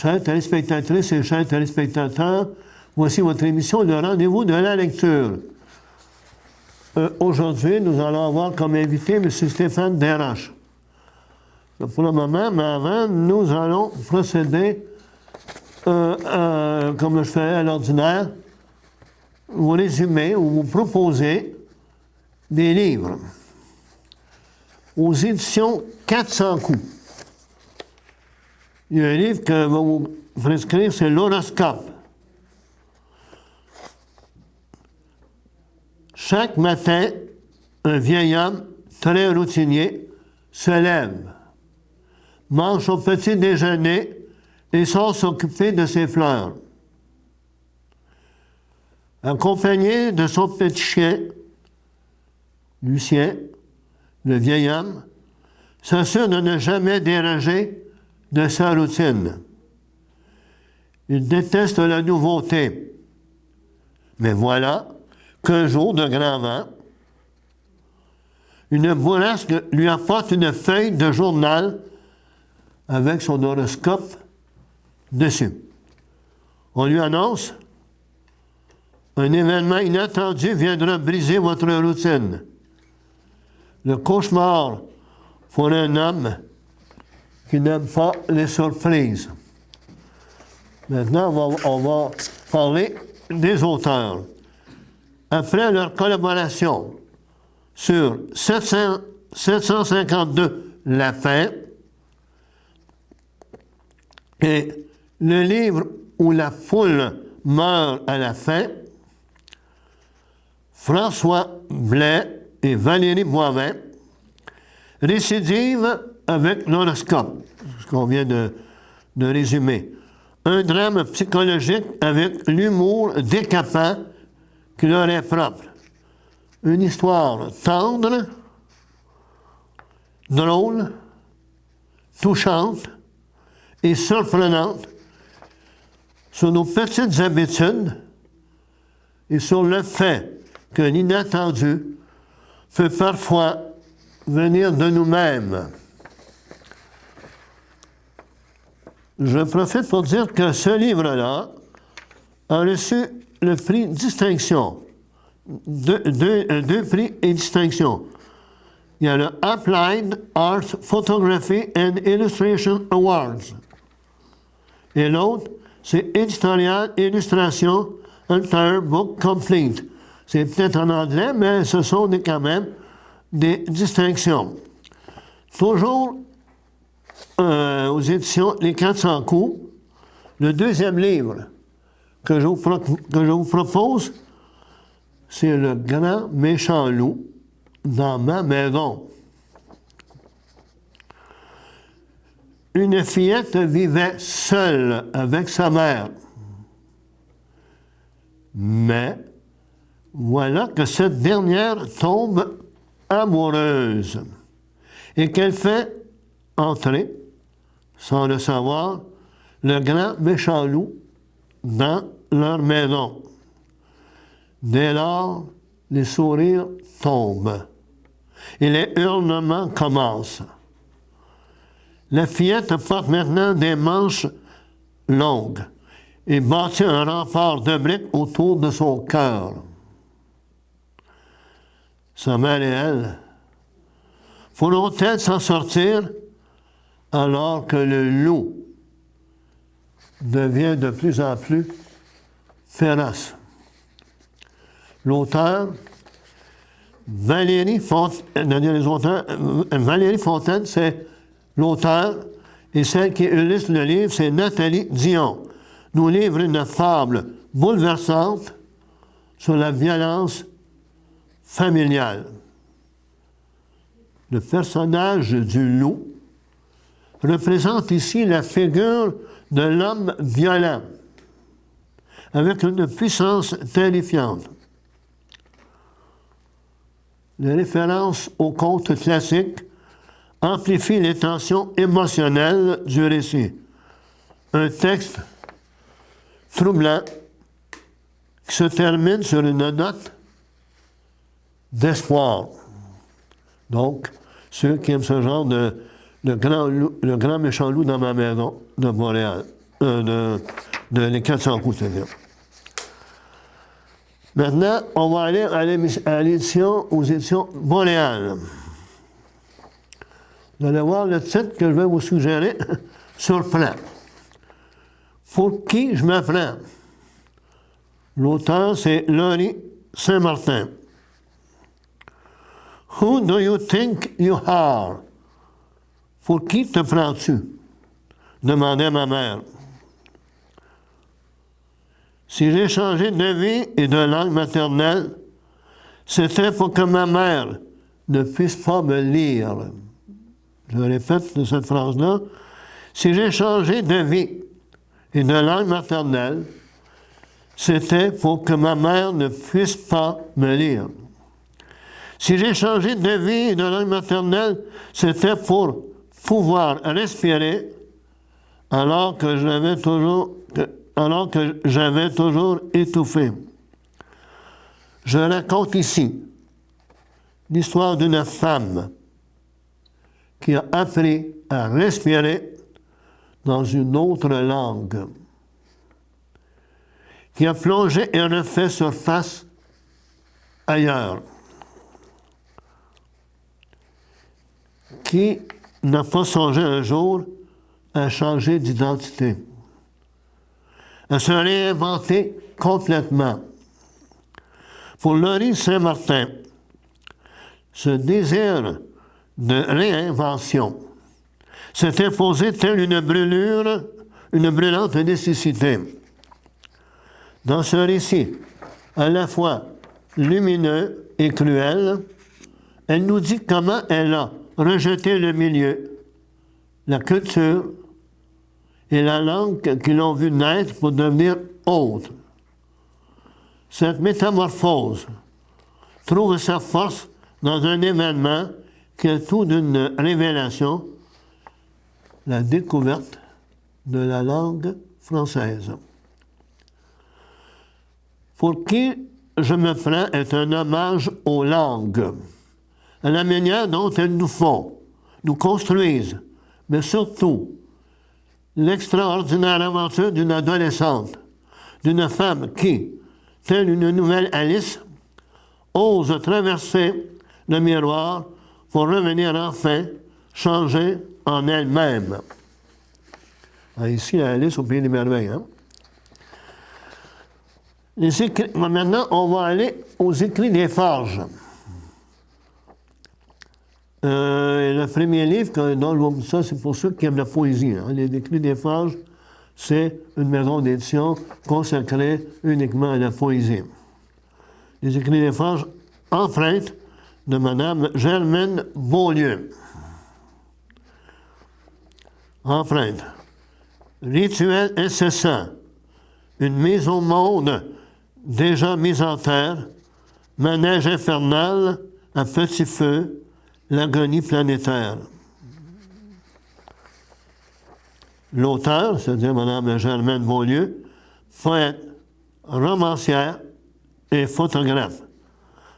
Chers téléspectatrices et chers téléspectateurs, voici votre émission Le Rendez-vous de la lecture. Aujourd'hui, nous allons avoir comme invité M. Stéphane Desroches. Pour le moment, mais avant, nous allons procéder, comme je fais à l'ordinaire, vous résumer ou vous proposer des livres aux éditions 400 coups. Il y a un livre que va vous prescrire, c'est l'horoscope. Chaque matin, un vieil homme très routinier se lève, mange son petit déjeuner et sort s'occuper de ses fleurs. Accompagné de son petit chien, Lucien, le vieil homme, s'assure de ne jamais déranger de sa routine. Il déteste la nouveauté. Mais voilà qu'un jour de grand vent, une bourrasque lui apporte une feuille de journal avec son horoscope dessus. On lui annonce: un événement inattendu viendra briser votre routine. Le cauchemar pour un homme qui n'aime pas les surprises. Maintenant, on va parler des auteurs. Après leur collaboration sur 752 lapins et le livre où la foule meurt à la fin, François Blais et Valérie Boivin récidivent avec l'horoscope, ce qu'on vient de résumer. Un drame psychologique avec l'humour décapant qui leur est propre. Une histoire tendre, drôle, touchante et surprenante sur nos petites habitudes et sur le fait que l'inattendu peut parfois venir de nous-mêmes. Je profite pour dire que ce livre-là a reçu le prix Distinction. Deux prix et distinction. Il y a le Applied Art Photography and Illustration Awards. Et l'autre, c'est Editorial Illustration Entire Book Complete. C'est peut-être en anglais, mais ce sont quand même des distinctions. Toujours aux éditions Les 400 coups, le deuxième livre que je vous propose, c'est Le Grand Méchant Loup dans ma maison. Une fillette vivait seule avec sa mère. Mais voilà que cette dernière tombe amoureuse et qu'elle fait entrer, sans le savoir, le grand méchant loup dans leur maison. Dès lors, les sourires tombent et les hurlements commencent. La fillette porte maintenant des manches longues et bâtit un rempart de briques autour de son cœur. Sa mère et elle pourront-elles s'en sortir alors que le loup devient de plus en plus féroce? L'auteur, Valérie Fontaine, c'est l'auteur, et celle qui illustre le livre, c'est Nathalie Dion, nous livre une fable bouleversante sur la violence familiale. Le personnage du loup représente ici la figure de l'homme violent, avec une puissance terrifiante. Les références aux contes classiques amplifient les tensions émotionnelles du récit. Un texte troublant qui se termine sur une note d'espoir. Donc, ceux qui aiment ce genre de le grand méchant loup dans ma maison de Montréal. de les 400 coups, c'est-à-dire. Maintenant, on va aller à l'édition, aux éditions Boréal. Vous allez voir le titre que je vais vous suggérer, surprend. Pour qui je me prends? L'auteur, c'est Laurie Saint-Martin. Who do you think you are? Pour qui te prends-tu? Demandait ma mère. Si j'ai changé de vie et de langue maternelle, c'était pour que ma mère ne puisse pas me lire. Je répète cette phrase-là. Si j'ai changé de vie et de langue maternelle, c'était pour que ma mère ne puisse pas me lire. Si j'ai changé de vie et de langue maternelle, c'était pour pouvoir respirer alors que j'avais toujours étouffé. Je raconte ici l'histoire d'une femme qui a appris à respirer dans une autre langue, qui a plongé et refait surface ailleurs, qui n'a pas songé un jour à changer d'identité, à se réinventer complètement. Pour Laurie Saint-Martin, ce désir de réinvention s'est imposé tel une brûlante nécessité. Dans ce récit, à la fois lumineux et cruel, elle nous dit comment elle a rejeté le milieu, la culture et la langue qui l'ont vu naître pour devenir autre. Cette métamorphose trouve sa force dans un événement qui est tout d'une révélation, la découverte de la langue française. Pour qui je me prends est un hommage aux langues, à la manière dont elles nous font, nous construisent, mais surtout l'extraordinaire aventure d'une adolescente, d'une femme qui, telle une nouvelle Alice, ose traverser le miroir pour revenir enfin changer en elle-même. Alors ici, Alice au Pays des Merveilles. Hein? Maintenant, on va aller aux écrits des Forges. Le premier livre dont je vous dis ça, c'est pour ceux qui aiment la poésie. Hein. Les écrits des Forges, c'est une maison d'édition consacrée uniquement à la poésie. Les écrits des Forges, empreintes de Mme Germaine Beaulieu. Empreinte. Rituel incessant. Une mise au monde déjà mise en terre. Manège infernal à petit feu. L'agonie planétaire. L'auteur, c'est-à-dire Mme Germaine Beaulieu, poète, romancière et photographe.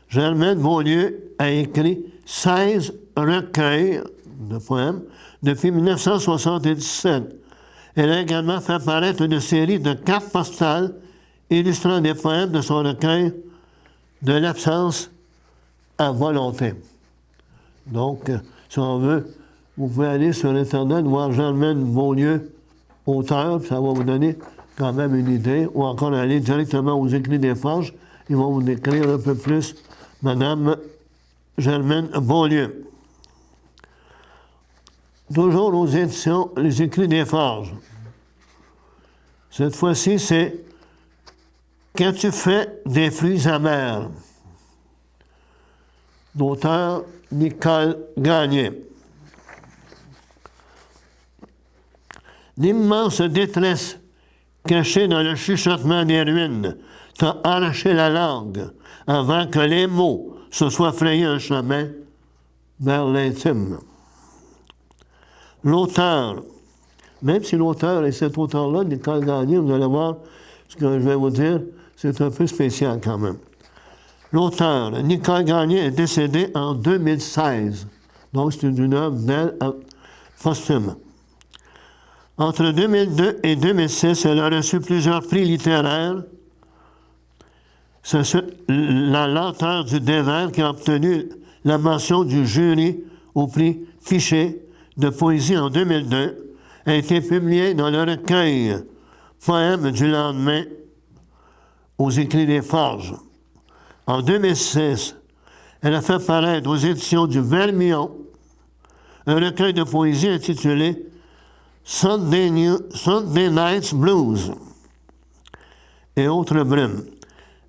Germaine Beaulieu a écrit 16 recueils de poèmes depuis 1977. Elle a également fait apparaître une série de cartes postales illustrant des poèmes de son recueil de l'absence à volonté. Donc, si on veut, vous pouvez aller sur Internet, voir Germaine Beaulieu, auteur, ça va vous donner quand même une idée, ou encore aller directement aux écrits des Forges, ils vont vous décrire un peu plus Mme Germaine Beaulieu. Toujours aux éditions, les écrits des Forges. Cette fois-ci, c'est « Qu'as-tu fait des fruits amers » d'auteur Nicole Gagné. L'immense détresse cachée dans le chuchotement des ruines t'a arraché la langue avant que les mots se soient frayés un chemin vers l'intime. L'auteur, même si l'auteur est cet auteur-là, Nicole Gagné, vous allez voir ce que je vais vous dire, c'est un peu spécial quand même. L'auteur, Nicole Gagné, est décédée en 2016. Donc, c'est une œuvre d'elle posthume. Entre 2002 et 2006, elle a reçu plusieurs prix littéraires. C'est La lenteur du désert qui a obtenu la mention du jury au prix Fichet de poésie en 2002 a été publiée dans le recueil Poèmes du lendemain aux Écrits des Forges. En 2006, elle a fait paraître aux éditions du Vermillon un recueil de poésie intitulé Sunday Night's Blues et autres brumes.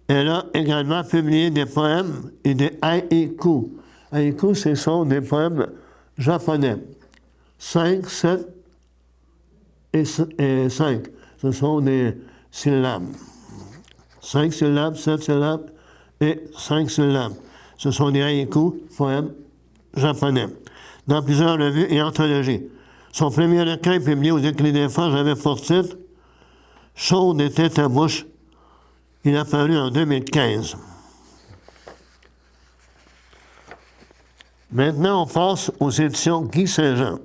Elle a également publié des poèmes et des haïkus. Haïkus, ce sont des poèmes japonais. 5, 7 et 5. Ce sont des syllabes. 5 syllabes, 7 syllabes et 5 syllabes. Ce sont des haïkus, poèmes japonais, dans plusieurs revues et anthologies. Son premier recueil publié aux Écrits des Forges avait pour titre « Chaude était ta bouche ». Il a paru en 2015. Maintenant, on passe aux éditions Guy Saint-Jean.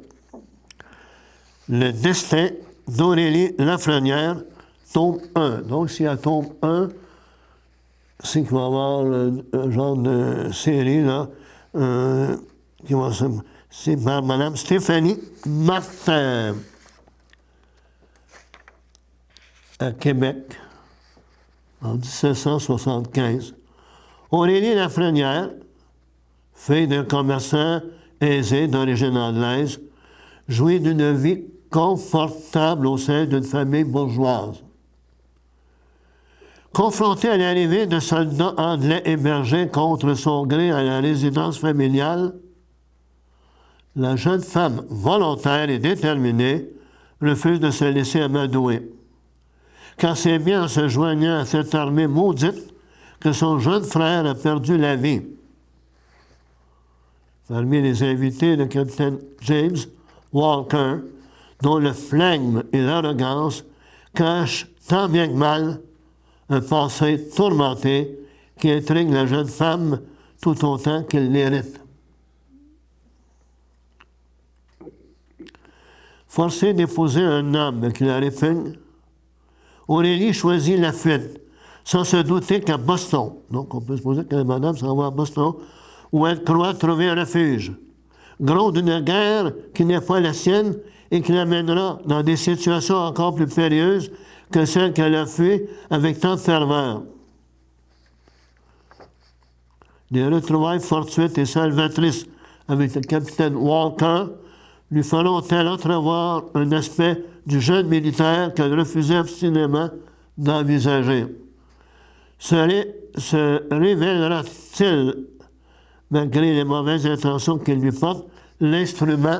Le destin d'Aurélie Lafrenière, tome 1. Donc, s'il y a tome 1, c'est qu'il va y avoir un genre de série, là, qui va se... C'est par Mme Stéphanie Martin, à Québec, en 1775. Aurélie Lafrenière, fille d'un commerçant aisé d'origine anglaise, jouit d'une vie confortable au sein d'une famille bourgeoise. Confrontée à l'arrivée de soldats anglais hébergés contre son gré à la résidence familiale, la jeune femme volontaire et déterminée refuse de se laisser amadouer. Car c'est bien en se joignant à cette armée maudite que son jeune frère a perdu la vie. Parmi les invités, le capitaine James Walker, dont le flegme et l'arrogance cachent tant bien que mal un passé tourmenté qui intrigue la jeune femme tout autant qu'elle l'hérite. Forcée d'épouser un homme qui la répugne, Aurélie choisit la fuite, sans se douter qu'à Boston, donc on peut supposer que la madame s'en va à Boston, où elle croit trouver un refuge, gros d'une guerre qui n'est pas la sienne et qui l'amènera dans des situations encore plus périlleuses que celles qu'elle a fuies avec tant de ferveur. Des retrouvailles fortuites et salvatrices avec le capitaine Walker lui feront-elles entrevoir un aspect du jeune militaire qu'elle refusait obstinément d'envisager. Se révélera-t-il, malgré les mauvaises intentions qu'il lui porte, l'instrument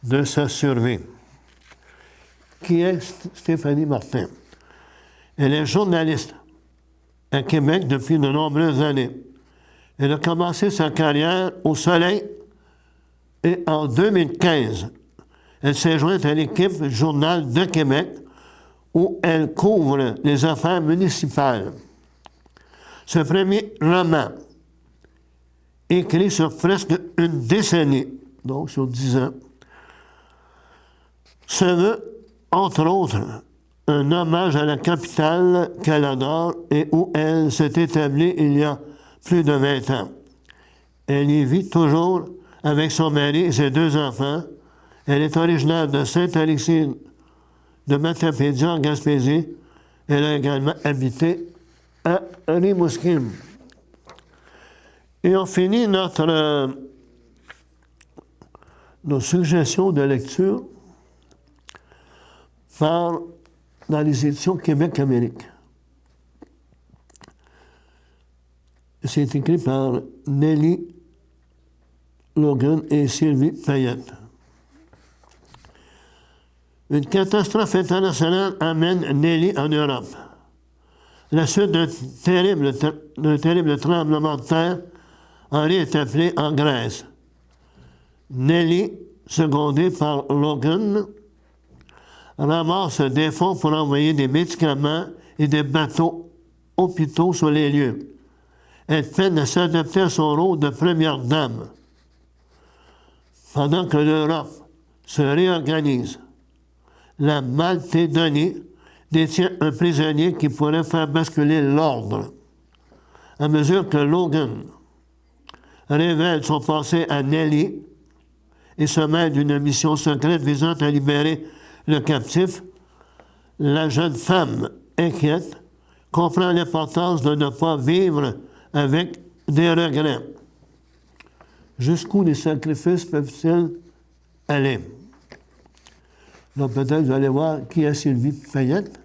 de sa survie? Qui est Stéphanie Martin? Elle est journaliste à Québec depuis de nombreuses années. Elle a commencé sa carrière au Soleil et en 2015, elle s'est jointe à l'équipe du Journal de Québec où elle couvre les affaires municipales. Ce premier roman, écrit sur presque une décennie, donc sur 10 ans, se veut, entre autres, un hommage à la capitale qu'elle adore et où elle s'est établie il y a plus de 20 ans. Elle y vit toujours avec son mari et ses 2 enfants. Elle est originaire de Saint-Alexis de Matapédia, en Gaspésie. Elle a également habité à Rimouski. Et on finit nos suggestions de lecture dans les éditions Québec-Amérique. C'est écrit par Nelly Logan et Sylvie Payette. Une catastrophe internationale amène Nelly en Europe. La suite d'un terrible tremblement de terre, Henri est appelé en Grèce. Nelly, secondée par Logan, ramasse des fonds pour envoyer des médicaments et des bateaux hôpitaux sur les lieux. Elle peine à s'adapter à son rôle de première dame. Pendant que l'Europe se réorganise, la Macédonie détient un prisonnier qui pourrait faire basculer l'ordre. À mesure que Logan révèle son passé à Nelly et se mêle d'une mission secrète visant à libérer le captif, la jeune femme inquiète comprend l'importance de ne pas vivre avec des regrets. Jusqu'où les sacrifices peuvent-ils aller? Donc peut-être vous allez voir qui est Sylvie Payette.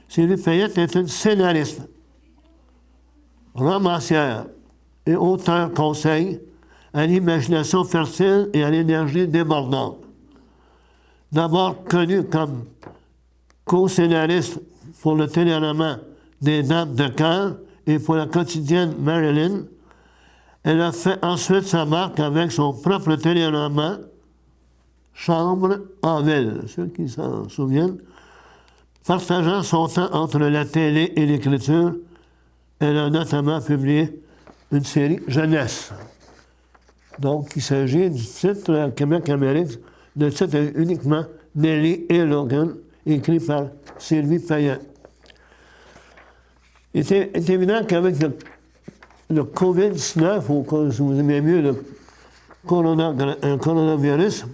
Sylvie Payette est une scénariste, romancière et auteur conseil à l'imagination fertile et à l'énergie débordante. D'abord connue comme co-scénariste pour le téléroman des Dames de cœur et pour la quotidienne Marilyn, elle a fait ensuite sa marque avec son propre téléroman Chambre en ville, ceux qui s'en souviennent. Partageant son temps entre la télé et l'écriture, elle a notamment publié une série jeunesse. Donc, il s'agit du titre Québec-Amérique, le titre est uniquement Nelly et Logan, écrit par Sylvie Payette. Il est évident qu'avec le COVID-19, ou si vous aimez mieux le coronavirus,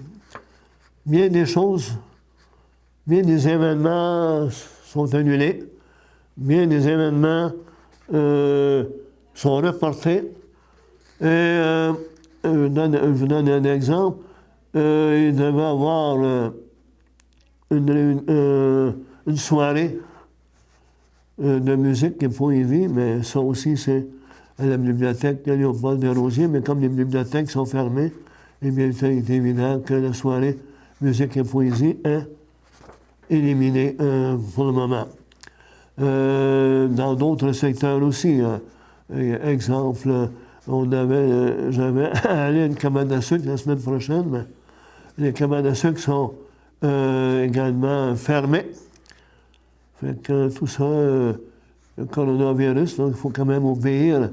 bien des choses, bien des événements sont annulés, bien des événements sont reportés. Et je vous donne un exemple. Il devait y avoir une soirée de musique et poésie, mais ça aussi, c'est à la bibliothèque de Léopold Desrosiers. Mais comme les bibliothèques sont fermées, eh bien, il est évident que la soirée musique et poésie est éliminée pour le moment. Dans d'autres secteurs aussi, exemple, j'avais à aller à une cabane à sucre la semaine prochaine, mais les cabanes à sucre sont également fermées. Fait que tout ça, le coronavirus, donc il faut quand même obéir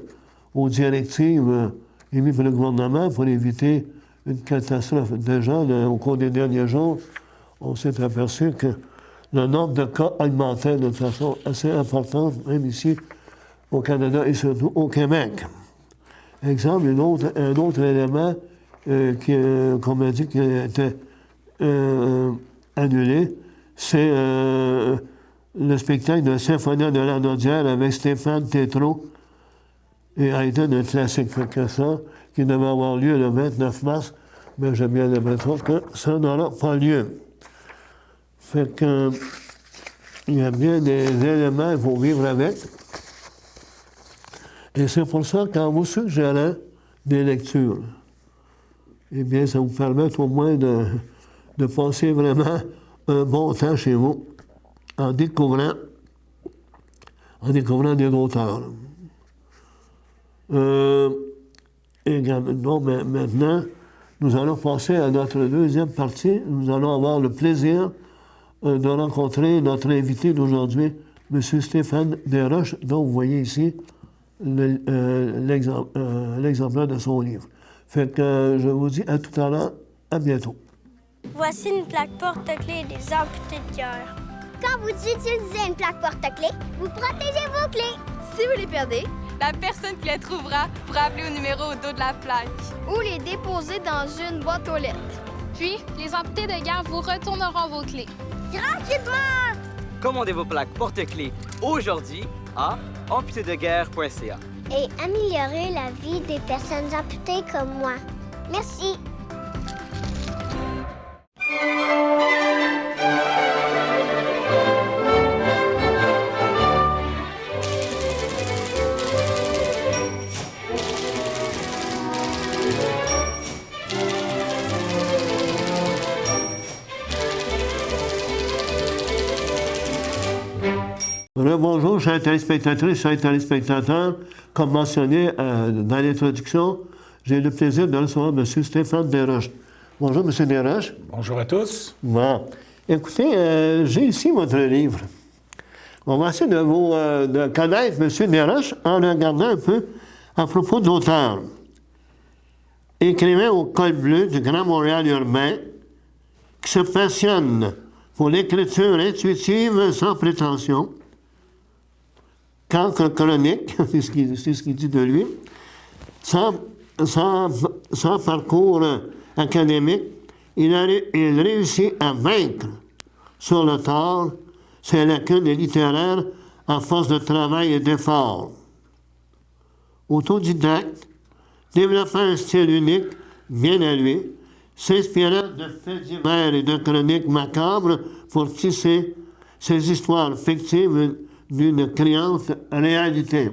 aux directives émises par le gouvernement pour éviter une catastrophe. Déjà, au cours des derniers jours, on s'est aperçu que le nombre de cas augmentait de façon assez importante, même ici au Canada et surtout au Québec. Exemple, un autre élément qu'on m'a dit qui a été annulé, c'est le spectacle de Symphonie de la Naudière avec Stéphane Tétrault et Hayden, un classique. Fait que ça, qui devait avoir lieu le 29 mars, mais j'ai bien l'impression que ça n'aura pas lieu. Fait que il y a bien des éléments qu'il faut vivre avec. Et c'est pour ça, quand vous suggérez des lectures, eh bien, ça vous permet au moins de passer vraiment un bon temps chez vous en découvrant des auteurs. Donc, maintenant, nous allons passer à notre deuxième partie. Nous allons avoir le plaisir de rencontrer notre invité d'aujourd'hui, M. Stéphane Desroches, dont vous voyez ici l'exemplaire de son livre. Fait que je vous dis à tout à l'heure, à bientôt. Voici une plaque porte-clés des amputés de cœur. Quand vous utilisez une plaque porte-clés, vous protégez vos clés. Si vous les perdez, la personne qui les trouvera pourra appeler au numéro au dos de la plaque. Ou les déposer dans une boîte aux lettres. Puis, les amputés de guerre vous retourneront vos clés. Gratuitement! Commandez vos plaques porte-clés aujourd'hui à amputédeguerre.ca. Et améliorer la vie des personnes amputées comme moi. Merci. Bonjour, chers téléspectatrices, chers téléspectateurs. Comme mentionné dans l'introduction, j'ai le plaisir de recevoir M. Stéphane Desroches. Bonjour, M. Desroches. Bonjour à tous. Bon. Écoutez, j'ai ici votre livre. On va essayer de connaître M. Desroches en regardant un peu à propos de l'auteur. Écrivain au col bleu du Grand Montréal urbain, qui se passionne pour l'écriture intuitive sans prétention. Cancre chronique, c'est ce qu'il dit de lui, sans parcours académique, il réussit à vaincre sur le tard ses lacunes littéraires à force de travail et d'effort. Autodidacte, développant un style unique, bien à lui, s'inspirant de faits divers et de chroniques macabres pour tisser ses histoires fictives d'une criante réalité.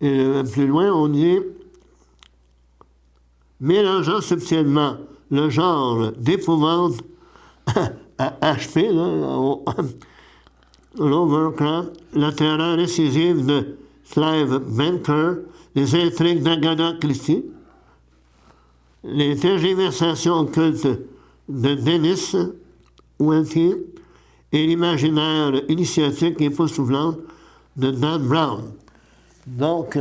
Et plus loin, on dit mélangeant subtilement le genre d'épouvante à HP, Lovecraft, la terreur incisive de Clive Barker, les intrigues d'Agatha Christie, les tergiversations occultes de Dennis Welty et l'imaginaire initiatique époustouflant de Dan Brown. Donc,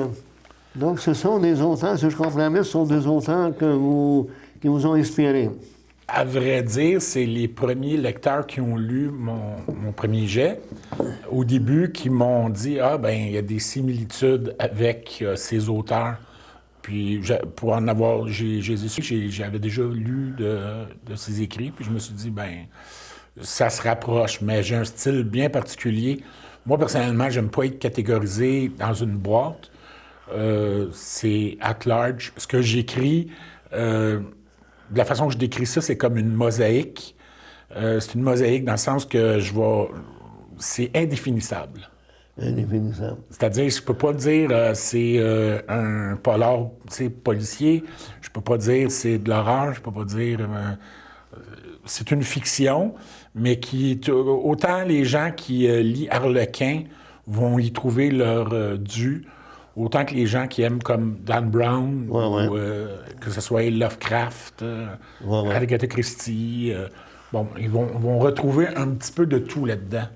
ce sont des auteurs, si je comprends bien, ce sont des auteurs qui vous ont inspiré. À vrai dire, c'est les premiers lecteurs qui ont lu mon premier jet, au début, qui m'ont dit « Ah, ben il y a des similitudes avec ces auteurs. » Puis, pour en avoir, j'avais déjà lu de ses écrits, puis je me suis dit « Ben ça se rapproche, mais j'ai un style bien particulier. » Moi, personnellement, j'aime pas être catégorisé dans une boîte. C'est at large. Ce que j'écris, de la façon que je décris ça, c'est comme une mosaïque. C'est une mosaïque dans le sens que c'est indéfinissable. Indéfinissable. C'est-à-dire, je peux pas dire c'est un polar policier. Je peux pas dire c'est de l'horreur. Je peux pas dire... c'est une fiction, mais autant les gens qui lisent Harlequin vont y trouver leur dû, autant que les gens qui aiment comme Dan Brown, ou que ce soit Lovecraft, Agatha Christie, ils vont retrouver un petit peu de tout là-dedans.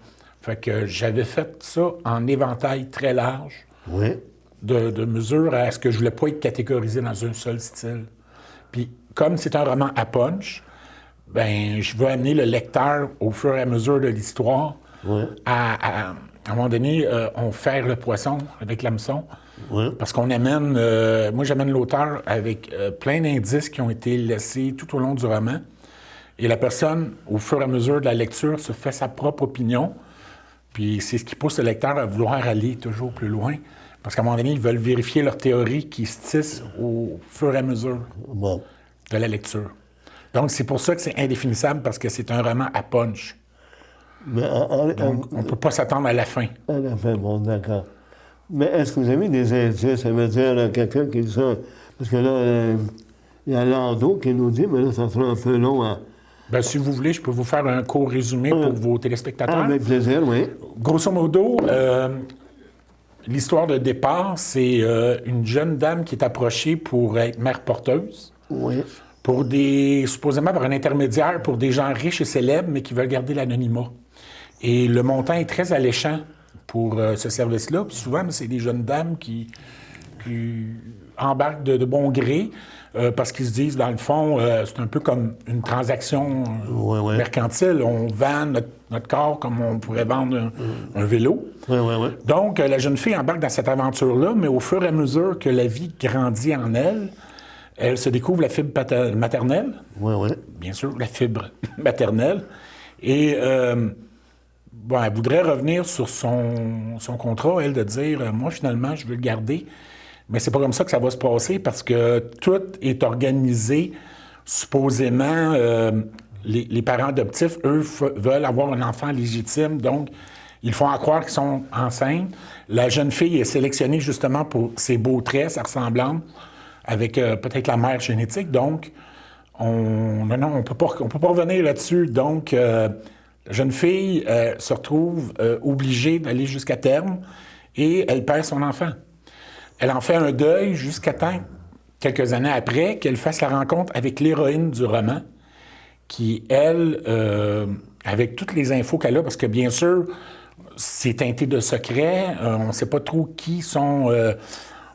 Fait que j'avais fait ça en éventail très large, de mesure à ce que je voulais pas être catégorisé dans un seul style. Puis, comme c'est un roman à punch, ben je veux amener le lecteur, au fur et à mesure de l'histoire, à un moment donné, on ferre le poisson avec l'hameçon. Parce qu'on amène... moi, j'amène l'auteur avec plein d'indices qui ont été laissés tout au long du roman. Et la personne, au fur et à mesure de la lecture, se fait sa propre opinion. Puis c'est ce qui pousse le lecteur à vouloir aller toujours plus loin. Parce qu'à un moment donné, ils veulent vérifier leur théorie qui se tisse au fur et à mesure de la lecture. Donc, c'est pour ça que c'est indéfinissable, parce que c'est un roman à punch. Donc, on ne peut pas s'attendre à la fin. À la fin, bon, d'accord. Mais est-ce que vous avez des indices? Ça veut dire quelqu'un qui dit ça... Parce que là, il y a Lando qui nous dit, mais là, ça sera un peu long à... Bien, si vous voulez, je peux vous faire un court résumé pour vos téléspectateurs. Avec plaisir, oui. Grosso modo, l'histoire de départ, c'est une jeune dame qui est approchée pour être mère porteuse. Supposément par un intermédiaire pour des gens riches et célèbres, mais qui veulent garder l'anonymat. Et le montant est très alléchant pour ce service-là. Puis souvent, c'est des jeunes dames qui embarquent de bon gré parce qu'ils se disent, dans le fond, c'est un peu comme une transaction mercantile. On vend notre corps comme on pourrait vendre un vélo. Donc, la jeune fille embarque dans cette aventure-là, mais au fur et à mesure que la vie grandit en elle, elle se découvre la fibre maternelle. Bien sûr, la fibre maternelle. Et elle voudrait revenir sur son contrat, elle, de dire, moi, finalement, je veux le garder. Mais c'est pas comme ça que ça va se passer, parce que tout est organisé, supposément, les parents adoptifs, eux, veulent avoir un enfant légitime, donc ils font à croire qu'ils sont enceintes. La jeune fille est sélectionnée justement pour ses beaux traits, sa ressemblance, avec peut-être la mère génétique. Donc, on peut pas revenir là-dessus. Donc, la jeune fille se retrouve obligée d'aller jusqu'à terme et elle perd son enfant. Elle en fait un deuil jusqu'à temps, quelques années après, qu'elle fasse la rencontre avec l'héroïne du roman, qui, elle, avec toutes les infos qu'elle a, parce que bien sûr, c'est teinté de secrets, on ne sait pas trop qui sont...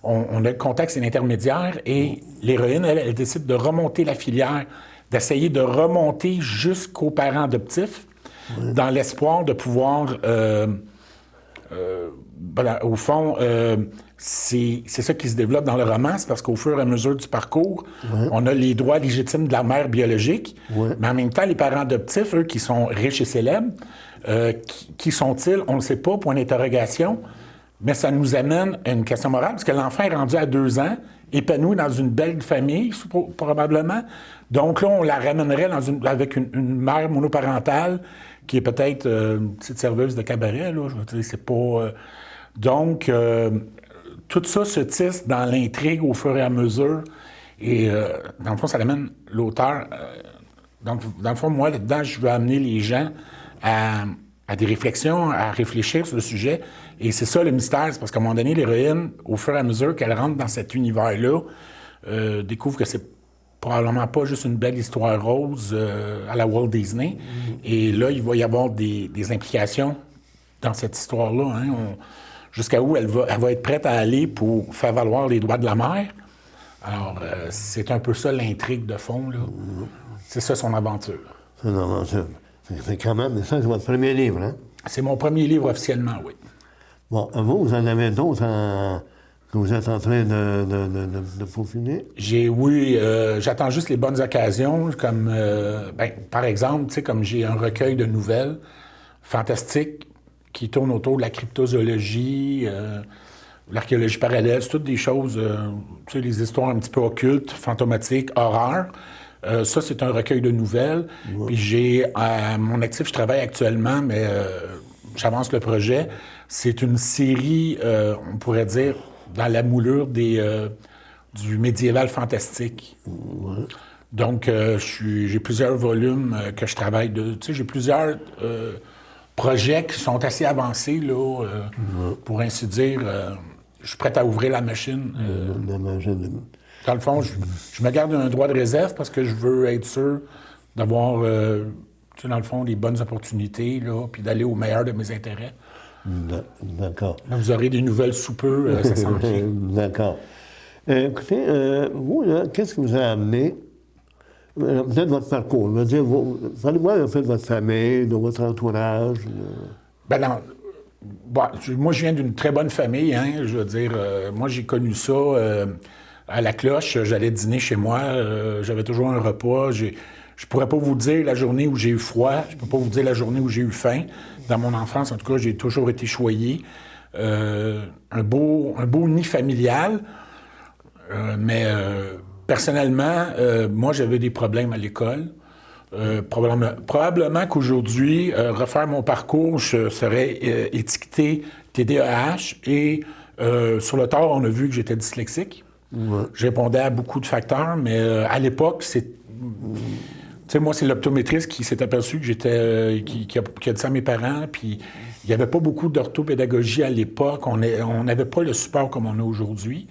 on a le contexte et l'intermédiaire, et l'héroïne, elle décide de remonter la filière d'essayer de remonter jusqu'aux parents adoptifs dans l'espoir de pouvoir... au fond, c'est ça qui se développe dans le roman, c'est parce qu'au fur et à mesure du parcours, on a les droits légitimes de la mère biologique, mais en même temps, les parents adoptifs, eux, qui sont riches et célèbres, qui sont-ils? On ne le sait pas, point d'interrogation, mais ça nous amène à une question morale, parce que l'enfant est rendu à 2 ans, épanoui dans une belle famille, probablement. Donc là, on la ramènerait avec une mère monoparentale qui est peut-être une petite serveuse de cabaret, là, je veux dire, c'est pas... Donc, tout ça se tisse dans l'intrigue au fur et à mesure, et dans le fond, ça amène l'auteur... dans le fond, moi, là-dedans, je veux amener les gens à des réflexions, à réfléchir sur le sujet. Et c'est ça le mystère, c'est parce qu'à un moment donné, l'héroïne, au fur et à mesure qu'elle rentre dans cet univers-là, découvre que c'est probablement pas juste une belle histoire rose à la Walt Disney. Et là, il va y avoir des implications dans cette histoire-là. Hein. Jusqu'à où elle va être prête à aller pour faire valoir les droits de la mère. Alors, c'est un peu ça l'intrigue de fond, là. C'est ça son aventure. C'est une aventure. C'est quand même... Ça, c'est votre premier livre, hein? C'est mon premier livre officiellement, oui. Bon, vous en avez d'autres que vous êtes en train de peaufiner? Oui, j'attends juste les bonnes occasions, comme, par exemple, tu sais, comme j'ai un recueil de nouvelles fantastiques qui tournent autour de la cryptozoologie, l'archéologie parallèle, c'est toutes des choses, tu sais, les histoires un petit peu occultes, fantomatiques, horreur. Ça, c'est un recueil de nouvelles. Puis j'ai, à mon actif, je travaille actuellement, mais j'avance le projet. C'est une série, on pourrait dire, dans la moulure du médiéval fantastique. Donc, j'ai plusieurs volumes que je travaille de... Tu sais, j'ai plusieurs projets qui sont assez avancés, là, pour ainsi dire. Je suis prêt à ouvrir la machine. La machine. Dans le fond, je me garde un droit de réserve parce que je veux être sûr d'avoir, tu sais, dans le fond, les bonnes opportunités, là, puis d'aller au meilleur de mes intérêts. D'accord. Vous aurez des nouvelles sous peu, ça s'en vient. D'accord. Écoutez, vous, là, qu'est-ce qui vous a amené, peut-être votre parcours, je veux dire, parlez-moi un peu de votre famille, de votre entourage. Ben non. Bon, moi, je viens d'une très bonne famille, hein, je veux dire, moi, j'ai connu ça à la cloche, j'allais dîner chez moi, j'avais toujours un repas, je pourrais pas vous dire la journée où j'ai eu froid, je peux pas vous dire la journée où j'ai eu faim. Dans mon enfance, en tout cas, j'ai toujours été choyé. Un beau nid familial, mais personnellement, moi, j'avais des problèmes à l'école. Probablement qu'aujourd'hui, refaire mon parcours, je serais étiqueté TDAH et sur le tard, on a vu que j'étais dyslexique. Je répondais à beaucoup de facteurs, mais à l'époque, Tu sais, moi, c'est l'optométriste qui s'est aperçu que j'étais... qui a dit ça à mes parents, puis il n'y avait pas beaucoup d'orthopédagogie à l'époque. On n'avait pas le support comme on a aujourd'hui.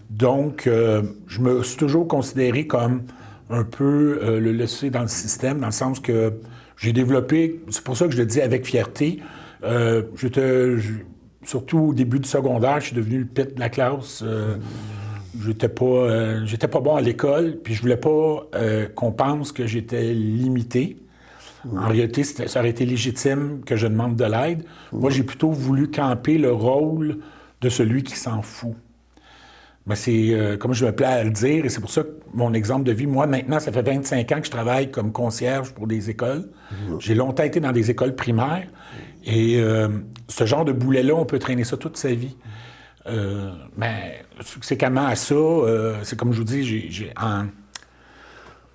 Donc, je me suis toujours considéré comme un peu le laisser dans le système, dans le sens que j'ai développé... C'est pour ça que je le dis avec fierté. Surtout au début du secondaire, je suis devenu le pit de la classe. J'étais pas bon à l'école, puis je voulais pas qu'on pense que j'étais limité. En réalité, ça aurait été légitime que je demande de l'aide. Moi, j'ai plutôt voulu camper le rôle de celui qui s'en fout. Mais c'est comme je me plais à le dire, et c'est pour ça que mon exemple de vie, moi, maintenant, ça fait 25 ans que je travaille comme concierge pour des écoles. J'ai longtemps été dans des écoles primaires, et ce genre de boulet-là, on peut traîner ça toute sa vie. Mais succédemment à ça, c'est comme je vous dis,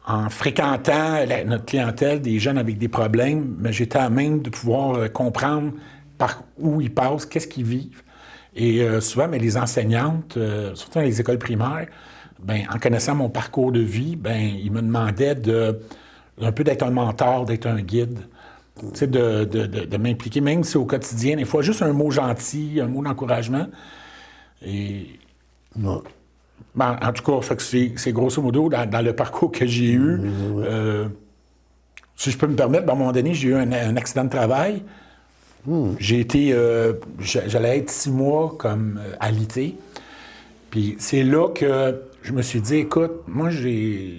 en fréquentant notre clientèle, des jeunes avec des problèmes, mais j'étais à même de pouvoir comprendre par où ils passent, qu'est-ce qu'ils vivent. Et souvent, mais les enseignantes, surtout dans les écoles primaires, en connaissant mon parcours de vie, ils me demandaient un peu d'être un mentor, d'être un guide. Tu sais, de m'impliquer, même si au quotidien, des fois, juste un mot gentil, un mot d'encouragement. Et... Non. En tout cas, fait que c'est grosso modo dans le parcours que j'ai eu. Si je peux me permettre, à un moment donné, j'ai eu un accident de travail. J'ai été... j'allais être 6 mois comme alité. Puis c'est là que je me suis dit, écoute, moi, je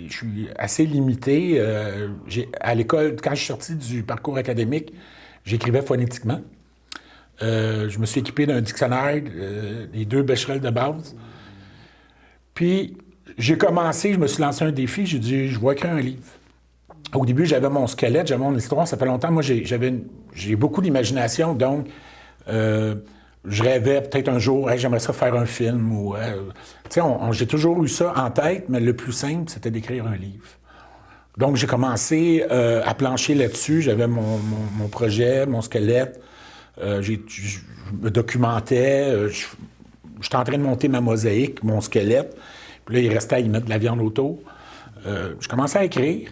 suis assez limité. À l'école, quand je suis sorti du parcours académique, j'écrivais phonétiquement. Je me suis équipé d'un dictionnaire, les 2 Becherel de base. Puis, j'ai commencé, je me suis lancé un défi, j'ai dit, je vais écrire un livre. Au début, j'avais mon squelette, j'avais mon histoire, ça fait longtemps. Moi, j'ai beaucoup d'imagination, donc je rêvais peut-être un jour, hey, j'aimerais ça faire un film. Tu sais, j'ai toujours eu ça en tête, mais le plus simple, c'était d'écrire un livre. Donc, j'ai commencé à plancher là-dessus. J'avais mon projet, mon squelette. Je me documentais. J'étais en train de monter ma mosaïque, mon squelette. Puis là, il restait à y mettre de la viande autour. Je commençais à écrire.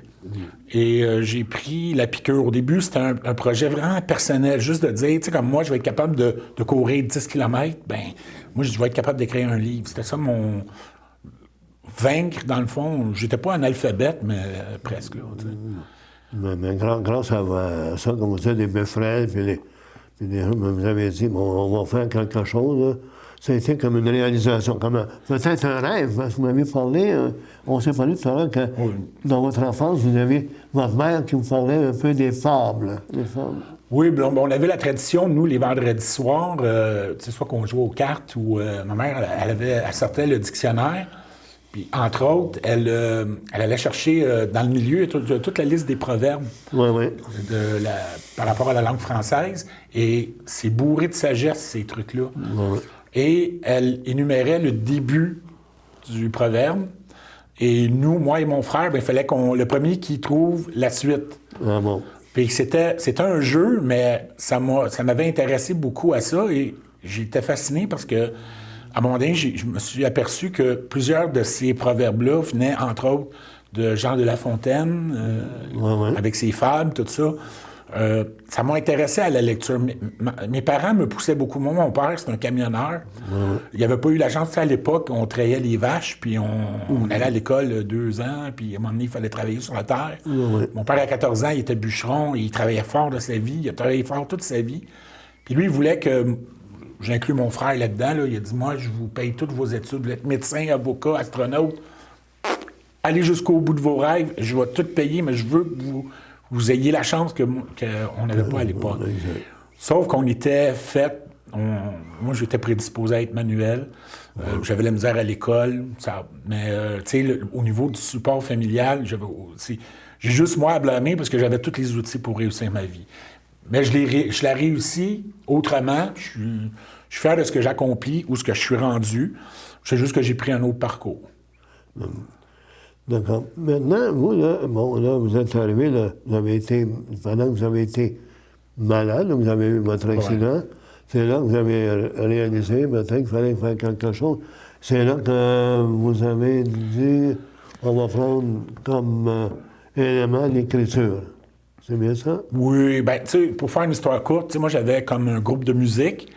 Et j'ai pris la piqûre. Au début, c'était un projet vraiment personnel, juste de dire, tu sais, comme moi, je vais être capable de courir 10 km, ben moi, je vais être capable d'écrire un livre. C'était ça mon... Vaincre, dans le fond, j'étais pas analphabète, mais presque, là, tu sais. Mais grâce à ça, comme vous dites, les Becherel, puis vous avez dit, bon, on va faire quelque chose, là. Ça a été comme une réalisation, comme peut-être un rêve, parce que vous m'avez parlé, on s'est parlé tout à l'heure que dans votre enfance, vous avez votre mère qui vous parlait un peu des fables. Oui, bon, on avait la tradition, nous, les vendredis soirs, tu sais, soit qu'on jouait aux cartes ou ma mère, elle sortait le dictionnaire, puis entre autres, elle allait chercher dans le milieu toute la liste des proverbes par rapport à la langue française, et c'est bourré de sagesse, ces trucs-là. Ouais. Et elle énumérait le début du proverbe. Et nous, moi et mon frère, il fallait le premier qui trouve la suite. Ah bon. Puis c'était un jeu, mais ça m'avait intéressé beaucoup à ça. Et j'étais fasciné parce que, à un moment donné, je me suis aperçu que plusieurs de ces proverbes-là venaient, entre autres, de Jean de La Fontaine, avec ses fables, tout ça. Ça m'a intéressé à la lecture. Mes parents me poussaient beaucoup. Moi, mon père, c'est un camionneur. Il n'y avait pas eu la chance. À l'époque, on trayait les vaches, puis on allait à l'école 2 ans, puis à un moment donné, il fallait travailler sur la terre. Mon père, à 14 ans, il était bûcheron, il travaillait fort de sa vie, il a travaillé fort toute sa vie. Puis lui, il voulait que... J'inclus mon frère là-dedans. Là. Il a dit, moi, je vous paye toutes vos études. Vous êtes médecin, avocat, astronaute. Allez jusqu'au bout de vos rêves. Je vais tout payer, mais je veux que vous ayez la chance qu'on n'avait pas à l'époque. Sauf qu'on était fait... moi, j'étais prédisposé à être manuel. J'avais la misère à l'école. Mais, tu sais, au niveau du support familial, j'ai juste moi à blâmer parce que j'avais tous les outils pour réussir ma vie. Mais je l'ai réussi autrement. Je suis fier de ce que j'accomplis ou ce que je suis rendu. C'est juste que j'ai pris un autre parcours. D'accord. Maintenant, vous, là, vous êtes arrivé, là, pendant que vous avez été malade, vous avez eu votre accident, c'est là que vous avez réalisé peut-être qu'il fallait faire quelque chose. C'est là que vous avez dit, on va prendre comme élément l'écriture. C'est bien ça? Oui, bien, tu sais, pour faire une histoire courte, tu sais, moi, j'avais comme un groupe de musique,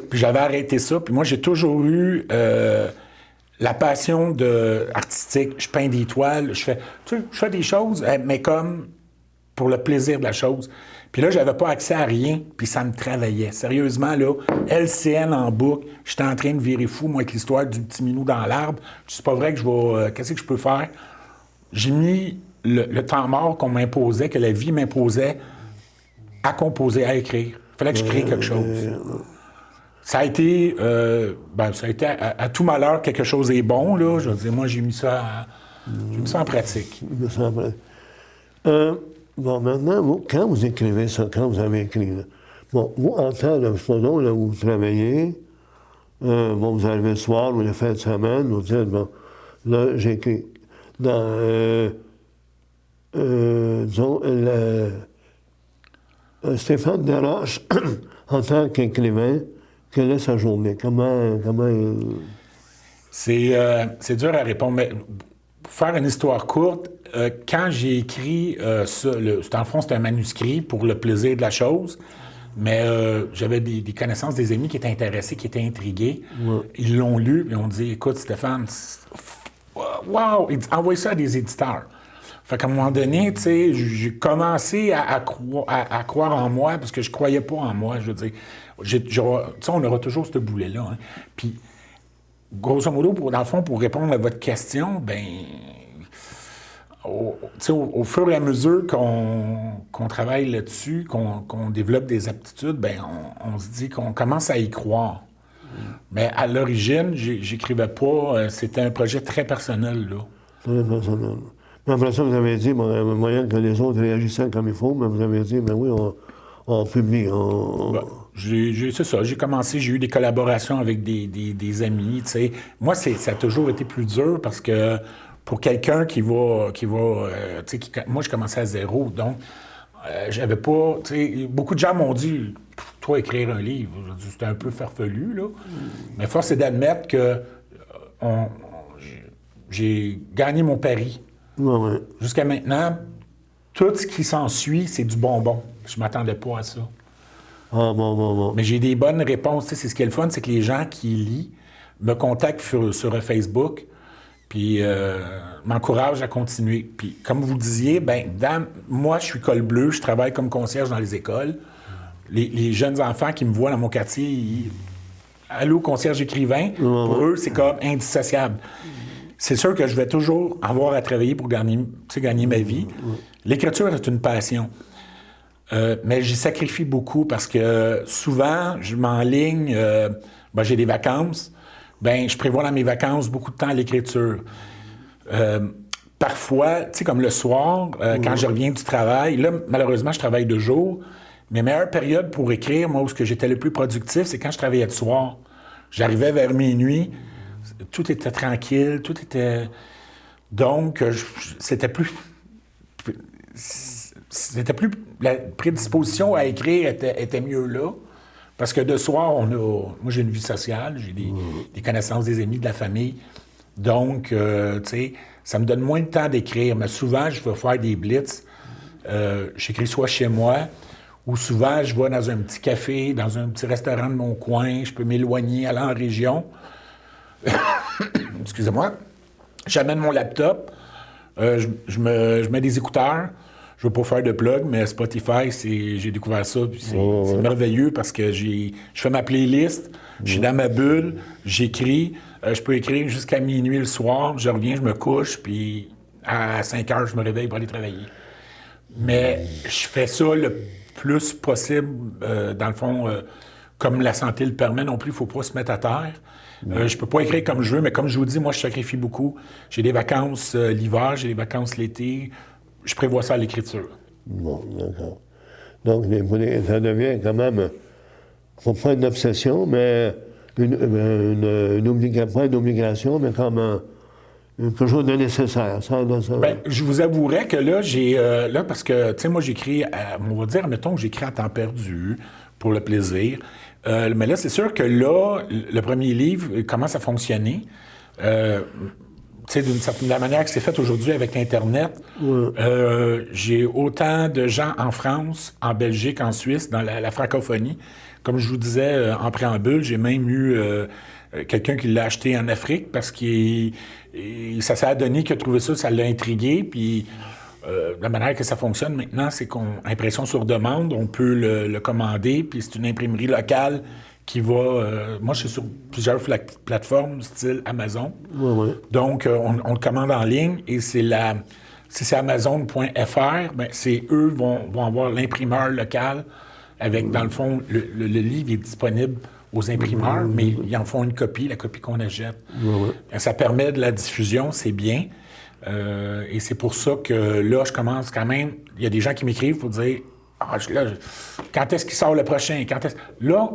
puis j'avais arrêté ça, puis moi, j'ai toujours eu la passion artistique. Je peins des toiles, je fais des choses, mais comme pour le plaisir de la chose. Puis là, j'avais pas accès à rien, puis ça me travaillait. Sérieusement, là, LCN en boucle, j'étais en train de virer fou, moi, avec l'histoire du petit minou dans l'arbre. Je dis, c'est pas vrai que je vais... qu'est-ce que je peux faire? J'ai mis le temps mort qu'on m'imposait, que la vie m'imposait, à composer, à écrire. Il fallait que je crée quelque chose. Ça a été, à tout malheur, quelque chose est bon, là. Je veux dire, moi, j'ai mis ça en pratique. Bon, maintenant, vous, quand vous écrivez ça, quand vous avez écrit, là, bon, vous, en temps, là, là où vous travaillez, bon, vous arrivez le soir ou la fin de semaine, vous dites, bon, là, j'écris. Dans, disons, Stéphane Desroches, en tant qu'écrivain, quelle est sa journée? Comment C'est dur à répondre, mais pour faire une histoire courte, quand j'ai écrit ça, dans le fond, c'était un manuscrit pour le plaisir de la chose, mais j'avais des connaissances, des amis qui étaient intéressés, qui étaient intrigués. Ils l'ont lu et ont dit, écoute, Stéphane, wow! Envoie ça à des éditeurs. Fait qu'à un moment donné, tu sais, j'ai commencé à croire en moi parce que je croyais pas en moi. Je veux dire, tu sais, on aura toujours ce boulet-là. Hein. Puis grosso modo, dans le fond, pour répondre à votre question, ben, au fur et à mesure qu'on travaille là-dessus, qu'on développe des aptitudes, ben, on se dit qu'on commence à y croire. Mais à l'origine, j'écrivais pas. C'était un projet très personnel, là. Très personnel. Mais après ça, vous avez dit, moyen que les autres réagissaient comme il faut, mais vous avez dit, mais oui, on publie. C'est ça. J'ai commencé, j'ai eu des collaborations avec des amis, tu sais. Moi, ça a toujours été plus dur parce que pour quelqu'un qui va tu sais, moi, je commençais à zéro, donc j'avais pas, tu sais, beaucoup de gens m'ont dit, toi, écrire un livre, c'était un peu farfelu, là. Mais force est d'admettre que j'ai gagné mon pari. Ouais. Jusqu'à maintenant, tout ce qui s'ensuit, c'est du bonbon. Je m'attendais pas à ça. Ah, bon. Mais j'ai des bonnes réponses. Tu sais, c'est ce qui est le fun, c'est que les gens qui lisent me contactent sur Facebook, puis m'encouragent à continuer. Puis, comme vous le disiez, moi, je suis col bleu, je travaille comme concierge dans les écoles. Les jeunes enfants qui me voient dans mon quartier, allô, concierge écrivain, pour eux, c'est comme indissociable. C'est sûr que je vais toujours avoir à travailler pour gagner ma vie. L'écriture est une passion. Mais j'y sacrifie beaucoup parce que souvent, je m'enligne, j'ai des vacances, je prévois dans mes vacances beaucoup de temps à l'écriture. Parfois, tu sais, comme le soir, quand je reviens du travail, là, malheureusement, je travaille de jour. Mes meilleures périodes pour écrire, moi, où j'étais le plus productif, c'est quand je travaillais de soir. J'arrivais vers minuit, tout était tranquille, tout était... Donc, c'était plus... La prédisposition à écrire était mieux là. Parce que de soir, moi, j'ai une vie sociale, j'ai des connaissances des amis, de la famille. Donc, tu sais, ça me donne moins de temps d'écrire. Mais souvent, je vais faire des blitz. J'écris soit chez moi, ou souvent, je vais dans un petit café, dans un petit restaurant de mon coin. Je peux m'éloigner, aller en région. Excusez-moi. J'amène mon laptop. Je mets des écouteurs. Je veux pas faire de plug, mais Spotify, j'ai découvert ça, puis c'est merveilleux parce que je fais ma playlist, je suis dans ma bulle, j'écris, je peux écrire jusqu'à minuit le soir, je reviens, je me couche, puis à 5 heures, je me réveille pour aller travailler. Mais je fais ça le plus possible, dans le fond, comme la santé le permet non plus, il faut pas se mettre à terre. Je peux pas écrire comme je veux, mais comme je vous dis, moi, je sacrifie beaucoup. J'ai des vacances l'hiver, j'ai des vacances l'été. Je prévois ça à l'écriture. Bon, d'accord. Donc, ça devient quand même, pas une obsession, mais pas une obligation, mais comme quelque chose de nécessaire. Je vous avouerais que là, parce que, tu sais, moi, j'écris, on va dire, mettons que j'écris à temps perdu, pour le plaisir. Mais là, c'est sûr que là, le premier livre commence à fonctionner. Tu sais, de la manière que c'est fait aujourd'hui avec Internet, j'ai autant de gens en France, en Belgique, en Suisse, dans la francophonie. Comme je vous disais en préambule, j'ai même eu quelqu'un qui l'a acheté en Afrique parce que ça s'est donné qu'il a trouvé ça l'a intrigué. Puis la manière que ça fonctionne maintenant, c'est impression sur demande, on peut le commander, puis c'est une imprimerie locale qui va... moi, je suis sur plusieurs plateformes, style Amazon. Donc, on le commande en ligne et si c'est Amazon.fr, eux vont avoir l'imprimeur local avec, dans le fond, le livre est disponible aux imprimeurs, mais ils en font une copie, la copie qu'on achète. Ça permet de la diffusion, c'est bien. Et c'est pour ça que là, je commence quand même... Il y a des gens qui m'écrivent pour dire quand est-ce qu'il sort le prochain? Là,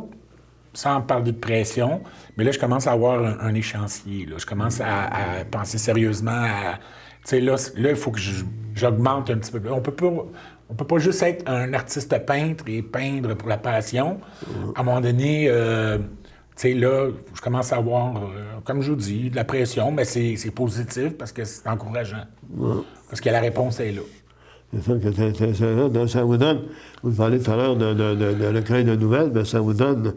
sans parler de pression, mais là, je commence à avoir un échéancier. Là. Je commence à penser sérieusement à... Tu sais, là, il faut que j'augmente un petit peu. On peut pas juste être un artiste peintre et peindre pour la passion. À un moment donné, tu sais, là, je commence à avoir, comme je vous dis, de la pression, mais c'est positif parce que c'est encourageant. Parce que la réponse est là. C'est ça que c'est là. Donc, ça vous donne... Vous parlez tout à l'heure de recueil de nouvelles, mais ça vous donne...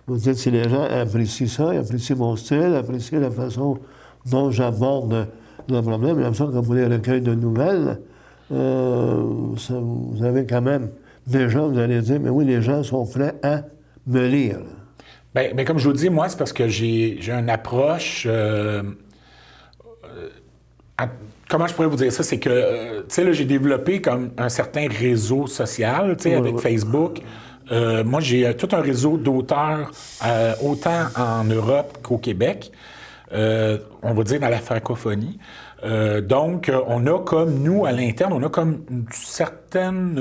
Vous dites, si les gens apprécient ça, apprécient mon style, apprécient la façon dont j'aborde le problème, j'ai l'impression que pour les recueils de nouvelles, vous avez quand même des gens, vous allez dire, mais oui, les gens sont prêts à me lire. Ben, comme je vous dis, moi, c'est parce que j'ai une approche... comment je pourrais vous dire ça? C'est que, tu sais, là, j'ai développé comme un certain réseau social, tu sais, avec Facebook. Moi, j'ai tout un réseau d'auteurs, autant en Europe qu'au Québec, on va dire dans la francophonie. Donc, on a comme, nous, à l'interne, on a comme une certaine...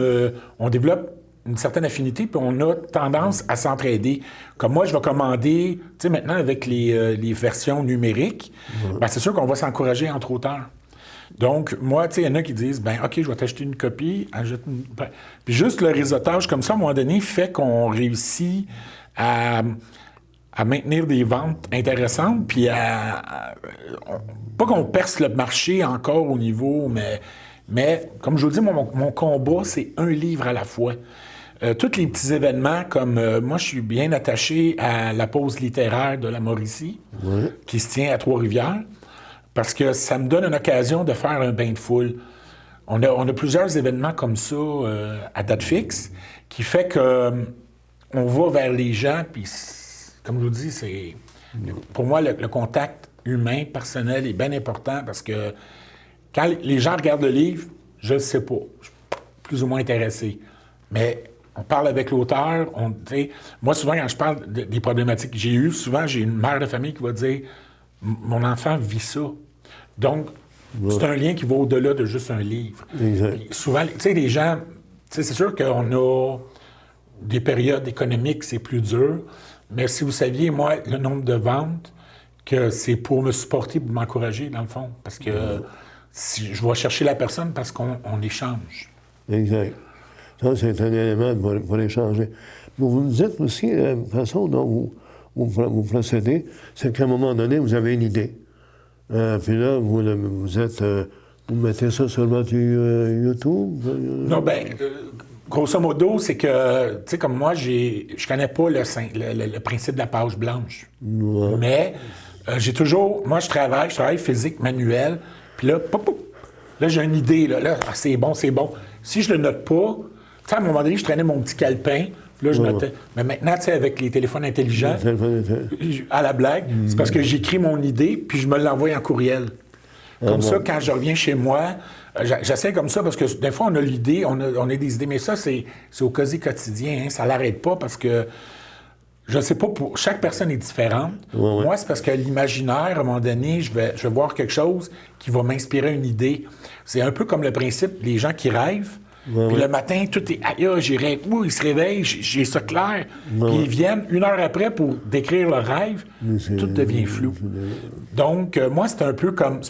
on développe une certaine affinité, puis on a tendance à s'entraider. Comme moi, je vais commander, tu sais, maintenant, avec les versions numériques, ben, c'est sûr qu'on va s'encourager entre auteurs. Donc, moi, tu sais, il y en a qui disent, ben OK, je vais t'acheter une copie. Puis juste le réseautage comme ça, à un moment donné, fait qu'on réussit à maintenir des ventes intéressantes, puis pas qu'on perce le marché encore au niveau, mais comme je vous dis, mon combat, c'est un livre à la fois. Tous les petits événements, comme moi, je suis bien attaché à la pause littéraire de la Mauricie, qui se tient à Trois-Rivières, parce que ça me donne une occasion de faire un bain de foule. On a plusieurs événements comme ça à date fixe, qui fait que on va vers les gens, puis comme je vous dis, c'est pour moi, le contact humain, personnel est bien important, parce que quand les gens regardent le livre, je ne sais pas, je suis plus ou moins intéressé, mais on parle avec l'auteur. Moi, souvent, quand je parle des problématiques que j'ai eues, souvent, j'ai une mère de famille qui va dire « Mon enfant vit ça ». Donc, c'est un lien qui va au-delà de juste un livre. Puis souvent, tu sais, les gens... C'est sûr qu'on a des périodes économiques, c'est plus dur, mais si vous saviez, moi, le nombre de ventes, que c'est pour me supporter, pour m'encourager, dans le fond, parce que si je vais chercher la personne parce qu'on échange. Exact. Ça, c'est un élément pour échanger. Vous nous dites aussi, la façon dont vous procédez, c'est qu'à un moment donné, vous avez une idée. Puis là, vous mettez ça sur votre YouTube? Non, bien, grosso modo, c'est que, tu sais, comme moi, je connais pas le principe de la page blanche. Ouais. Mais j'ai toujours... Moi, je travaille physique, manuel, puis là, là, j'ai une idée, là c'est bon. Si je le note pas... Tu sais, à un moment donné, je traînais mon petit calepin, puis là, je notais. Mais maintenant, tu sais, avec les téléphones intelligents, à la blague, c'est parce que j'écris mon idée, puis je me l'envoie en courriel. Comme ça, quand je reviens chez moi, j'essaie comme ça, parce que des fois, on a l'idée, on a des idées, mais ça, c'est au quotidien, hein, ça l'arrête pas, parce que, je sais pas, chaque personne est différente. Moi, c'est parce que l'imaginaire, à un moment donné, je vais voir quelque chose qui va m'inspirer une idée. C'est un peu comme le principe des gens qui rêvent. Puis le matin, tout est ailleurs, ils se réveillent, j'ai ça clair. Puis ils viennent une heure après pour décrire leur rêve, tout devient flou. Donc, moi, c'est un peu comme...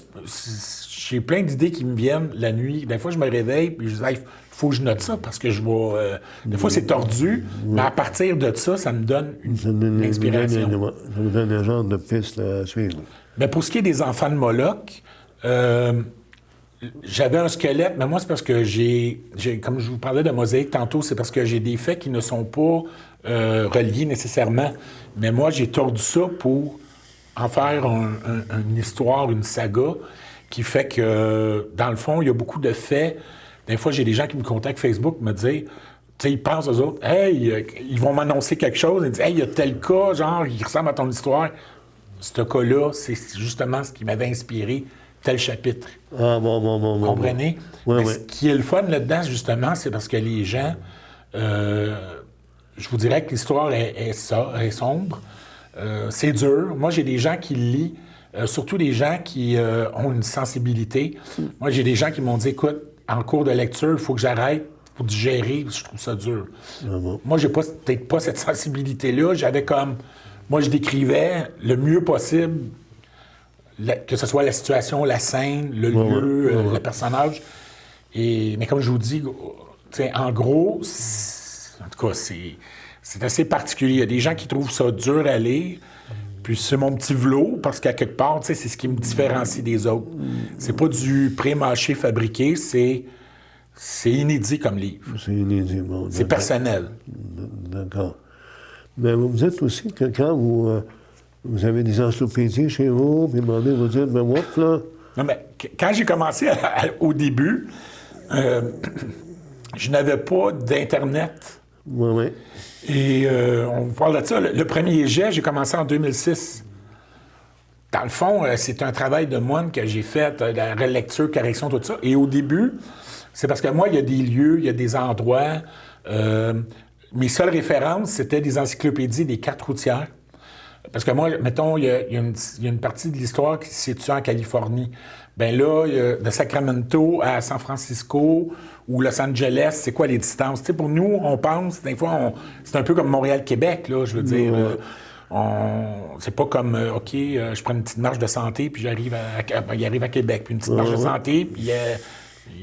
J'ai plein d'idées qui me viennent la nuit. Des fois, je me réveille, puis je dis, il faut que je note ça, parce que je vais... Des fois, c'est tordu, mais à partir de ça me donne une inspiration. Ça vous donne un genre de piste à suivre. Bien, pour ce qui est des enfants de Moloch, j'avais un squelette, mais moi, c'est parce que j'ai comme je vous parlais de mosaïque tantôt, c'est parce que j'ai des faits qui ne sont pas reliés nécessairement. Mais moi, j'ai tordu ça pour en faire une histoire, une saga, qui fait que, dans le fond, il y a beaucoup de faits. Des fois, j'ai des gens qui me contactent Facebook, me disent, tu sais, ils pensent aux autres, hey, ils vont m'annoncer quelque chose, ils disent, hey, il y a tel cas, genre, qui ressemble à ton histoire. Ce cas-là, c'est justement ce qui m'avait inspiré tel chapitre. Vous comprenez? Oui. Ce qui est le fun là-dedans, justement, c'est parce que les gens, je vous dirais que l'histoire est sombre, c'est dur. Moi, j'ai des gens qui lisent, surtout des gens qui ont une sensibilité. Moi, j'ai des gens qui m'ont dit, écoute, en cours de lecture, il faut que j'arrête pour digérer, je trouve ça dur. Moi, j'ai peut-être pas cette sensibilité-là. J'avais comme... Moi, je décrivais le mieux possible, que ce soit la situation, la scène, le lieu, le personnage. Mais comme je vous dis, en gros, en tout cas, c'est assez particulier. Il y a des gens qui trouvent ça dur à lire, puis c'est mon petit velours, parce qu'à quelque part, c'est ce qui me différencie des autres. C'est pas du pré-mâché fabriqué, c'est inédit comme livre. C'est inédit, bon. C'est personnel. D'accord. Mais vous me dites aussi que quand vous avez des encyclopédies chez vous, puis vous dites, ben moi, là... Non, mais quand j'ai commencé au début, je n'avais pas d'Internet Oui, oui. Et on parle de ça. Le premier jet, j'ai commencé en 2006. Dans le fond, c'est un travail de moine que j'ai fait, la relecture, correction, tout ça. Et au début, c'est parce que moi, il y a des lieux, il y a des endroits. Mes seules références, c'était des encyclopédies des cartes routières. Parce que moi, mettons, il y a une partie de l'histoire qui se situe en Californie. Bien là, de Sacramento à San Francisco ou Los Angeles, c'est quoi les distances? Tu sais, pour nous, on pense, des fois, c'est un peu comme Montréal-Québec, là, je veux dire. C'est pas comme, OK, je prends une petite marche de santé, puis il arrive à Québec. Puis une petite marche de santé, puis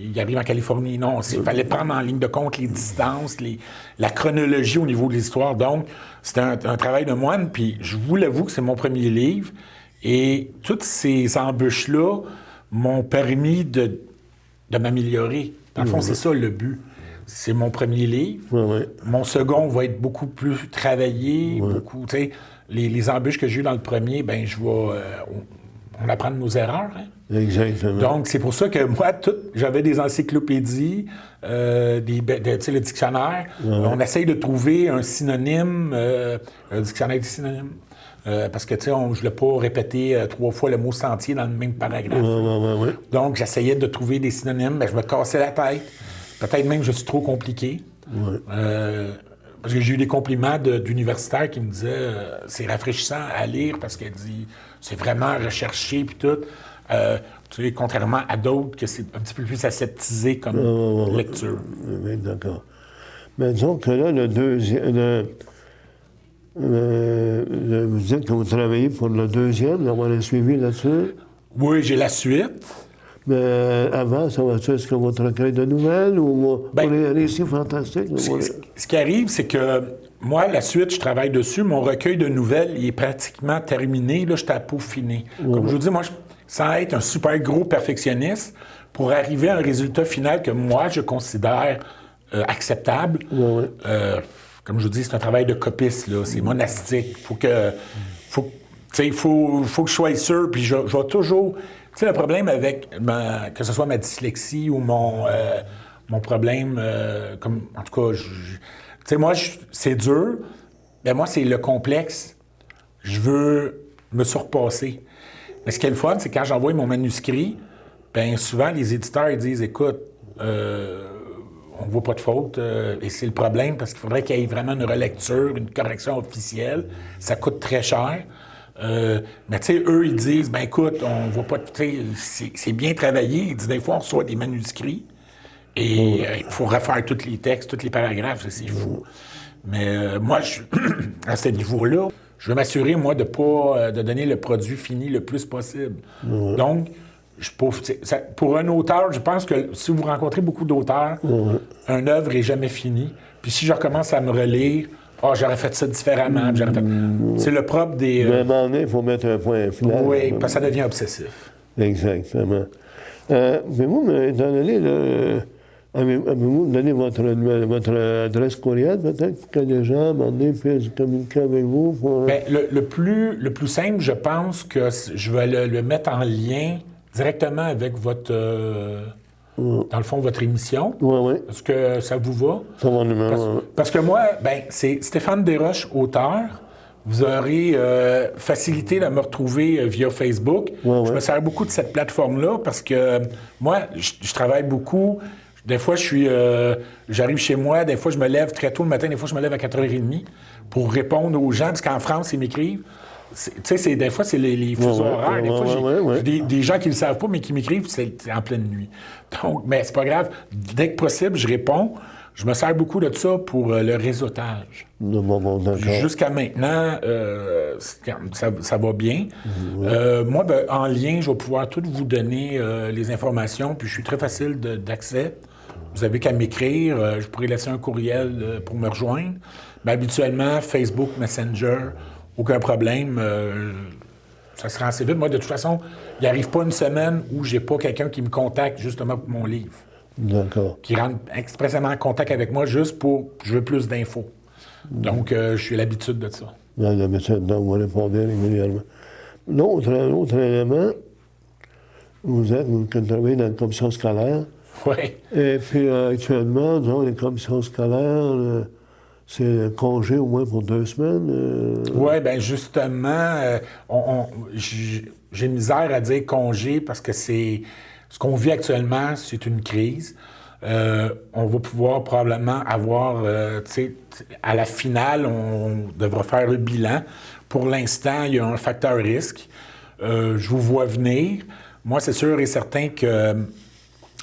il arrive en Californie. Non, il fallait prendre en ligne de compte les distances, la chronologie au niveau de l'histoire. Donc, c'était un travail de moine, puis je vous l'avoue que c'est mon premier livre. Et toutes ces embûches-là m'ont permis de m'améliorer. Dans le fond, c'est ça le but. C'est mon premier livre. Mon second va être beaucoup plus travaillé, beaucoup, tu sais, les embûches que j'ai eues dans le premier, ben je vais... on apprend de nos erreurs, hein? Exactement. Donc, c'est pour ça que moi, j'avais des encyclopédies, le dictionnaire. On essaye de trouver un synonyme, un dictionnaire des synonymes. Parce que, tu sais, je ne voulais pas répéter 3 fois le mot sentier dans le même paragraphe. Donc, j'essayais de trouver des synonymes, mais je me cassais la tête. Peut-être même que je suis trop compliqué. Parce que j'ai eu des compliments d'universitaires qui me disaient c'est rafraîchissant à lire parce qu'elle dit c'est vraiment recherché puis tout. Tu sais, contrairement à d'autres que c'est un petit peu plus aseptisé comme lecture. Oui, d'accord. Mais disons que là, le deuxième... vous dites que vous travaillez pour le deuxième, on va le suivi là-dessus. Oui, j'ai la suite. Mais avant, ça va-tu, est-ce que votre recueil de nouvelles ou pour les récits fantastiques? Ce qui arrive, c'est que moi, la suite, je travaille dessus. Mon recueil de nouvelles, il est pratiquement terminé. Là, je suis à peaufiner. Comme je vous dis, moi, sans être un super gros perfectionniste, pour arriver à un résultat final que moi, je considère acceptable, comme je vous dis, c'est un travail de copiste, là. C'est monastique. Faut que je sois sûr, puis je vais toujours... Tu sais, le problème avec, que ce soit ma dyslexie ou mon problème, en tout cas, tu sais, moi, c'est dur, mais moi, c'est le complexe. Je veux me surpasser. Mais ce qui est le fun, c'est quand j'envoie mon manuscrit, bien souvent, les éditeurs, ils disent, écoute, on ne voit pas de faute, et c'est le problème, parce qu'il faudrait qu'il y ait vraiment une relecture, une correction officielle. Ça coûte très cher. Mais tu sais, eux, ils disent, ben écoute, on voit pas, c'est bien travaillé. Ils disent, des fois, on reçoit des manuscrits et il faut refaire tous les textes, tous les paragraphes, c'est fou. Mais moi, à ce niveau-là, je veux m'assurer, moi, de donner le produit fini le plus possible. Donc, pour un auteur, je pense que si vous rencontrez beaucoup d'auteurs, une œuvre n'est jamais finie. Puis si je recommence à me relire, j'aurais fait ça différemment. C'est le propre des... Mais à un moment donné, il faut mettre un point final. Oui, parce que ça devient obsessif. Exactement. Avez-vous avez-vous donné votre adresse courriel, peut-être, pour que les gens, à un moment donné, puissent communiquer avec vous? Bien, le plus simple, je pense que je vais le mettre en lien directement avec votre... dans le fond, votre émission. Oui. Est-ce que ça vous va? C'est mon numéro. Parce que moi, c'est Stéphane Desroches, auteur. Vous aurez facilité de me retrouver via Facebook. Je me sers beaucoup de cette plateforme-là parce que moi, je travaille beaucoup. Des fois, j'arrive chez moi, des fois, je me lève très tôt le matin, des fois, je me lève à 4h30 pour répondre aux gens, parce qu'en France, ils m'écrivent. Tu sais, des fois, c'est les fuseaux horaires. Des fois, j'ai des gens qui ne le savent pas, mais qui m'écrivent, c'est en pleine nuit. Donc, mais c'est pas grave. Dès que possible, je réponds. Je me sers beaucoup de ça pour le réseautage. Jusqu'à maintenant, ça va bien. Moi, en lien, je vais pouvoir tout vous donner les informations, puis je suis très facile d'accès. Vous avez qu'à m'écrire. Je pourrais laisser un courriel pour me rejoindre. Mais habituellement, Facebook, Messenger... Aucun problème. Ça se rend assez vite. Moi, de toute façon, il n'arrive pas une semaine où j'ai pas quelqu'un qui me contacte justement pour mon livre. D'accord. Qui rentre expressément en contact avec moi juste pour... Je veux plus d'infos. Donc, je suis à l'habitude de ça. L'habitude, donc, vous répondez régulièrement. L'autre élément, vous travaillez dans la commission scolaire. Oui. Et puis, actuellement, disons, les commissions scolaires... c'est congé au moins pour 2 semaines. Oui, bien justement, j'ai misère à dire congé parce que c'est ce qu'on vit actuellement, c'est une crise. On va pouvoir probablement avoir, tu sais, à la finale, on devra faire le bilan. Pour l'instant, il y a un facteur risque. Je vous vois venir. Moi, c'est sûr et certain que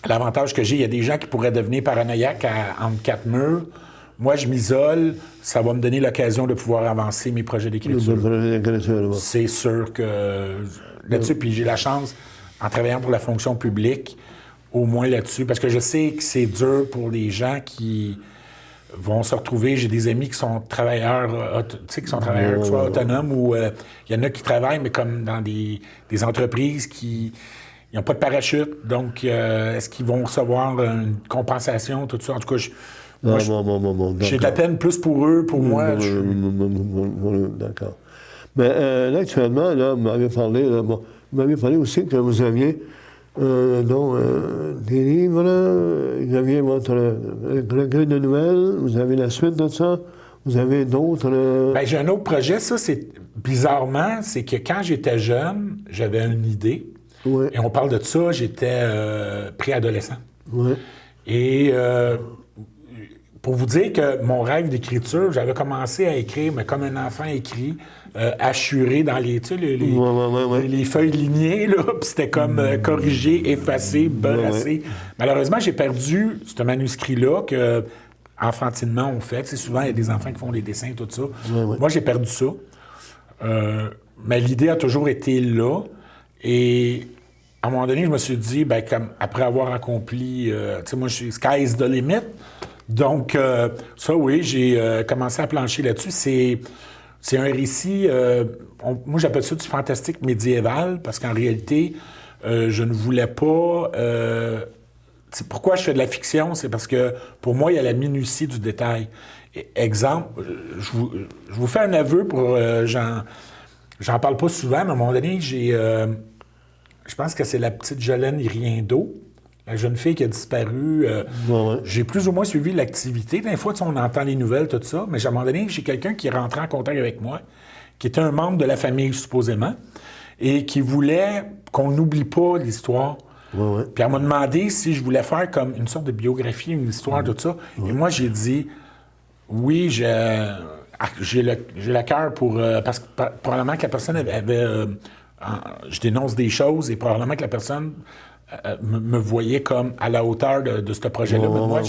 l'avantage que j'ai, il y a des gens qui pourraient devenir paranoïaques entre 4 murs. Moi, je m'isole, ça va me donner l'occasion de pouvoir avancer mes projets d'écriture. C'est sûr que là-dessus, puis j'ai la chance, en travaillant pour la fonction publique, au moins là-dessus, parce que je sais que c'est dur pour les gens qui vont se retrouver. J'ai des amis qui sont travailleurs, tu sais, qui sont travailleurs soit autonomes ou il y en a qui travaillent, mais comme dans des entreprises qui n'ont pas de parachute. Donc, est-ce qu'ils vont recevoir une compensation, tout ça? En tout cas, j'ai de la peine plus pour eux, pour moi. D'accord. Mais là, actuellement, là, vous m'avez parlé aussi que vous aviez des livres, vous aviez votre recueil de nouvelles, vous avez la suite de ça, vous avez d'autres... Bien, j'ai un autre projet, ça, c'est bizarrement, c'est que quand j'étais jeune, j'avais une idée, et on parle de ça, j'étais préadolescent. Ouais. Et pour vous dire que mon rêve d'écriture, j'avais commencé à écrire, mais comme un enfant écrit, assuré dans les, tu sais, les feuilles lignées, là, puis c'était comme corrigé, effacé, beurrassé. Malheureusement, j'ai perdu ce manuscrit-là que, enfantinement, on fait. Tu sais, souvent, il y a des enfants qui font des dessins, tout ça. Moi, j'ai perdu ça. Mais l'idée a toujours été là. Et à un moment donné, je me suis dit, bien, comme après avoir accompli, tu sais, moi, je suis sky's the limit. Donc, ça, oui, j'ai commencé à plancher là-dessus. C'est un récit, moi j'appelle ça du fantastique médiéval, parce qu'en réalité, je ne voulais pas... pourquoi je fais de la fiction? C'est parce que, pour moi, il y a la minutie du détail. Exemple, je vous fais un aveu pour... j'en parle pas souvent, mais à un moment donné, je pense que c'est la petite Jolène Iriendo, la jeune fille qui a disparu. J'ai plus ou moins suivi l'activité. Des fois, on entend les nouvelles, tout ça, mais à un moment donné, j'ai quelqu'un qui est rentré en contact avec moi, qui était un membre de la famille, supposément, et qui voulait qu'on n'oublie pas l'histoire. Puis elle m'a demandé si je voulais faire comme une sorte de biographie, une histoire, tout ça. Et moi, j'ai dit, oui, j'ai le cœur pour... parce que probablement que la personne avait... je dénonce des choses et probablement que la personne... me voyait comme à la hauteur de ce projet-là. Mais moi,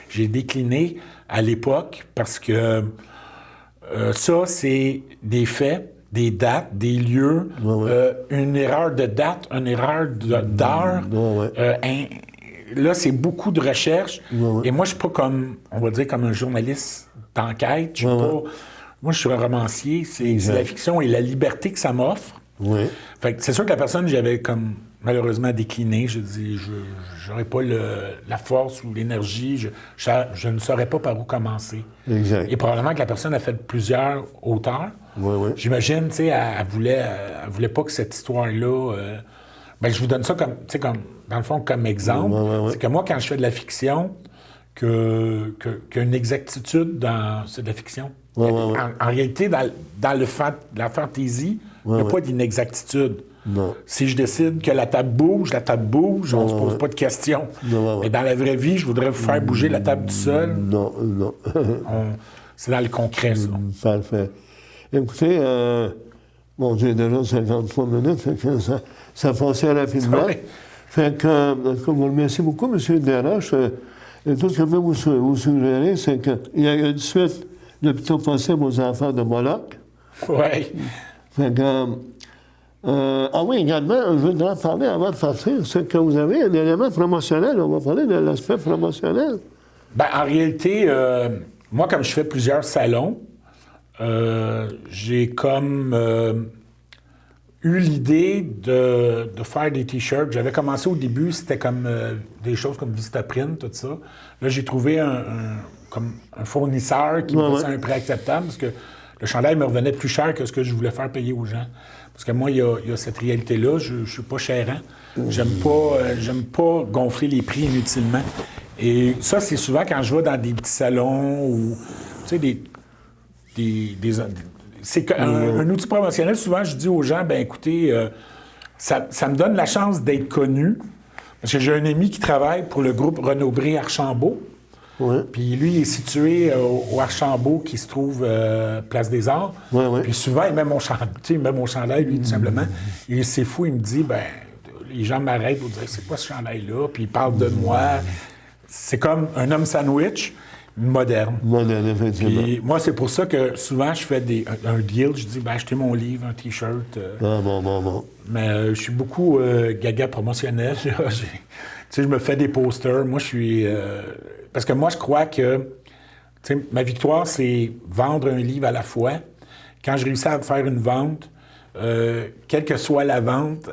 j'ai décliné à l'époque parce que ça, c'est des faits, des dates, des lieux, une erreur de date, une erreur d'heure. Là, c'est beaucoup de recherche. Et moi, je suis pas comme, on va dire, comme un journaliste d'enquête. Je suis pas... Moi, je suis un romancier. C'est la fiction et la liberté que ça m'offre. Fait que c'est sûr que la personne, j'avais comme... malheureusement décliné. Je dis, je n'aurais pas la force ou l'énergie. Je ne saurais pas par où commencer. Exact. Et probablement que la personne a fait plusieurs auteurs. J'imagine, tu sais, elle voulait pas que cette histoire-là... ben, je vous donne ça comme, tu sais, comme, dans le fond, comme exemple. C'est que moi, quand je fais de la fiction, qu'il y a une exactitude c'est de la fiction. En réalité, dans la fantaisie, il n'y a pas d'inexactitude. Si je décide que la table bouge, on ne se pose pas de questions. Mais dans la vraie vie, je voudrais vous faire bouger la table tout seul. C'est dans le concret, ça. Parfait. Écoutez, bon, j'ai déjà 53 minutes, fait que ça passait rapidement. Fait que, je vous remercie beaucoup, M. Desroches. Et tout ce que je peux vous suggérer, c'est qu'il y a une suite le plus tôt possible aux enfants de Moloch. Oui. Fait que... oui, également, je voudrais parler avant de partir, c'est que vous avez un élément promotionnel. On va parler de l'aspect promotionnel. Bien, en réalité, moi, comme je fais plusieurs salons, j'ai comme eu l'idée de faire des T-shirts. J'avais commencé au début, c'était comme des choses comme Vistaprint, tout ça. Là, j'ai trouvé comme un fournisseur qui me faisait un prix acceptable parce que le chandail me revenait plus cher que ce que je voulais faire payer aux gens. Parce que moi, il y a cette réalité-là. Je ne suis pas chérant. J'aime pas gonfler les prix inutilement. Et ça, c'est souvent quand je vais dans des petits salons ou sais, c'est un outil promotionnel. Souvent, je dis aux gens, ben écoutez, ça me donne la chance d'être connu. Parce que j'ai un ami qui travaille pour le groupe Renaud-Bré Archambault. Ouais. Puis lui, il est situé au Archambault, qui se trouve Place des Arts. Ouais. Puis souvent, il met mon chandail, lui, tout simplement. Et c'est fou, il me dit, ben les gens m'arrêtent pour dire, c'est quoi ce chandail-là? Puis ils parlent de moi. C'est comme un homme sandwich moderne. Moderne, effectivement. Puis moi, c'est pour ça que souvent, je fais un deal. Je dis, ben achetez mon livre, un T-shirt. Bon. Mais je suis beaucoup gaga promotionnel. Là. Tu sais, je me fais des posters. Moi, je suis... parce que moi, je crois que tu sais, ma victoire, c'est vendre un livre à la fois. Quand je réussis à faire une vente, quelle que soit la vente,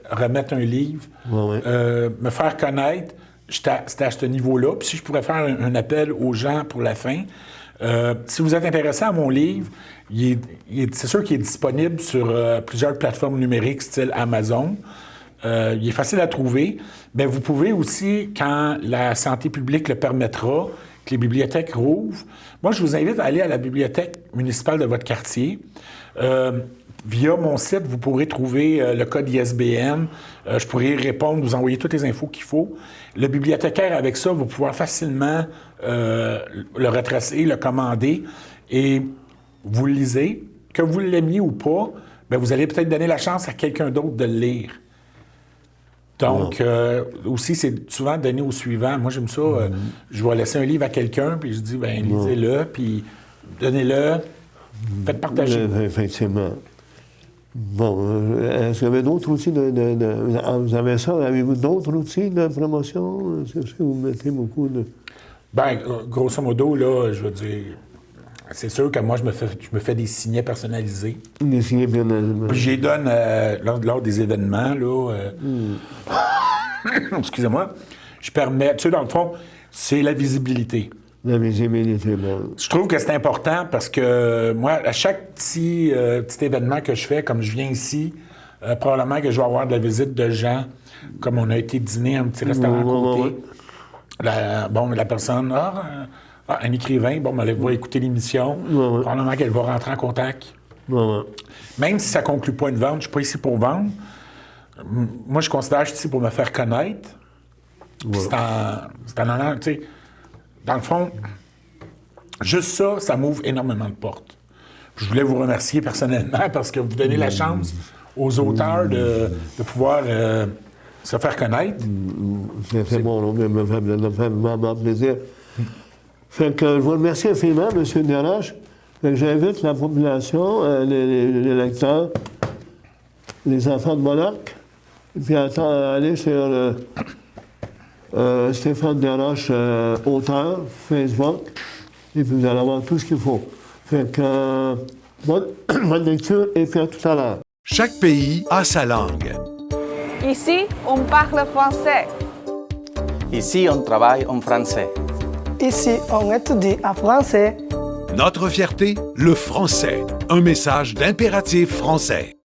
remettre un livre, me faire connaître, c'était à ce niveau-là. Puis si je pourrais faire un appel aux gens pour la fin, si vous êtes intéressé à mon livre, c'est sûr qu'il est disponible sur plusieurs plateformes numériques, style Amazon. Il est facile à trouver, mais vous pouvez aussi, quand la santé publique le permettra, que les bibliothèques rouvrent. Moi, je vous invite à aller à la bibliothèque municipale de votre quartier. Via mon site, vous pourrez trouver le code ISBN. Je pourrai y répondre, vous envoyer toutes les infos qu'il faut. Le bibliothécaire, avec ça, va pouvoir facilement le retracer, le commander. Et vous le lisez. Que vous l'aimiez ou pas, bien, vous allez peut-être donner la chance à quelqu'un d'autre de le lire. Donc, aussi, c'est souvent donné au suivant. Moi, j'aime ça. Je vais laisser un livre à quelqu'un, puis je dis, bien, lisez-le, puis donnez-le, faites partager. Effectivement. Bon, est-ce qu'il y avait d'autres outils vous avez ça? Avez-vous d'autres outils de promotion? Est-ce que vous mettez beaucoup de... Bien, grosso modo, là, je veux dire, c'est sûr que moi, je me fais des signets personnalisés. Des signets personnalisés. Puis je les donne lors des événements, là. Excusez-moi. Je permets, tu sais, dans le fond, c'est la visibilité. La visibilité, bon. Je trouve que c'est important parce que moi, à chaque petit événement que je fais, comme je viens ici, probablement que je vais avoir de la visite de gens, comme on a été dîner à un petit restaurant à côté. La personne, un écrivain, elle va écouter l'émission, probablement qu'elle va rentrer en contact. Même si ça ne conclut pas une vente, je ne suis pas ici pour vendre. Moi, je considère que je suis ici pour me faire connaître. C'est en allant, tu sais, dans le fond, juste ça m'ouvre énormément de portes. Je voulais vous remercier personnellement parce que vous donnez la chance aux auteurs de pouvoir se faire connaître. C'est bon, ça me fait vraiment plaisir. Fait que je vous remercie infiniment, M. Desroches. Fait que j'invite la population, les lecteurs, les enfants de Moloch, puis à aller sur Stéphane Desroches, auteur, Facebook, et puis vous allez avoir tout ce qu'il faut. Fait que bonne lecture et puis à tout à l'heure. Chaque pays a sa langue. Ici, on parle français. Ici, on travaille en français. Ici, on étudie en français. Notre fierté, le français. Un message d'impératif français.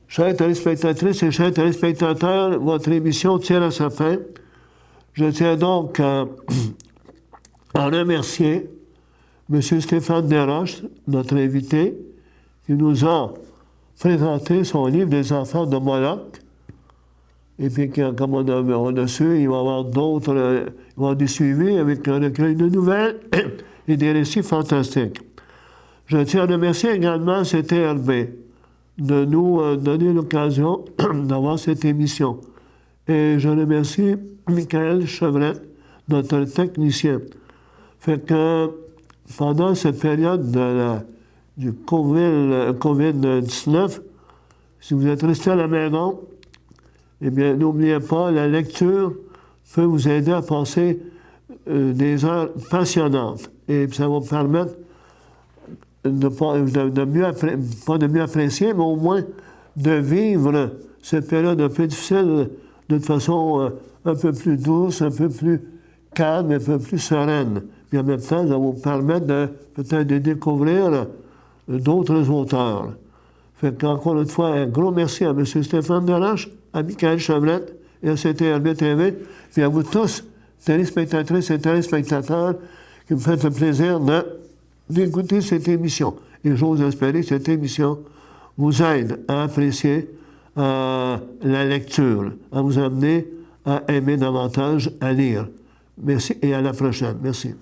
Chers téléspectatrices et chers téléspectateurs, votre émission tire à sa fin. Je tiens donc à remercier M. Stéphane Desroches, notre invité, qui nous a présenté son livre des enfants de Moloch. Et puis, comme on a su, il va y avoir d'autres, il va y avoir des suivis avec un recueil de nouvelles et des récits fantastiques. Je tiens à remercier également CTRB de nous donner l'occasion d'avoir cette émission. Et je remercie Michael Chevrette, notre technicien. Fait que pendant cette période du COVID-19, si vous êtes resté à la maison, eh bien, n'oubliez pas, la lecture peut vous aider à passer des heures passionnantes. Et ça va vous pas de mieux apprécier, mais au moins de vivre cette période un peu difficile d'une façon un peu plus douce, un peu plus calme, un peu plus sereine. Puis en même temps, ça va vous permettre peut-être de découvrir d'autres auteurs. Fait qu'encore une fois, un gros merci à M. Stéphane Delache, à Michael Chevrette et à CTRB TV, puis à vous tous, téléspectatrices et téléspectateurs, qui me faites le plaisir d'écouter cette émission. Et j'ose espérer que cette émission vous aide à apprécier la lecture, à vous amener à aimer davantage à lire. Merci et à la prochaine. Merci.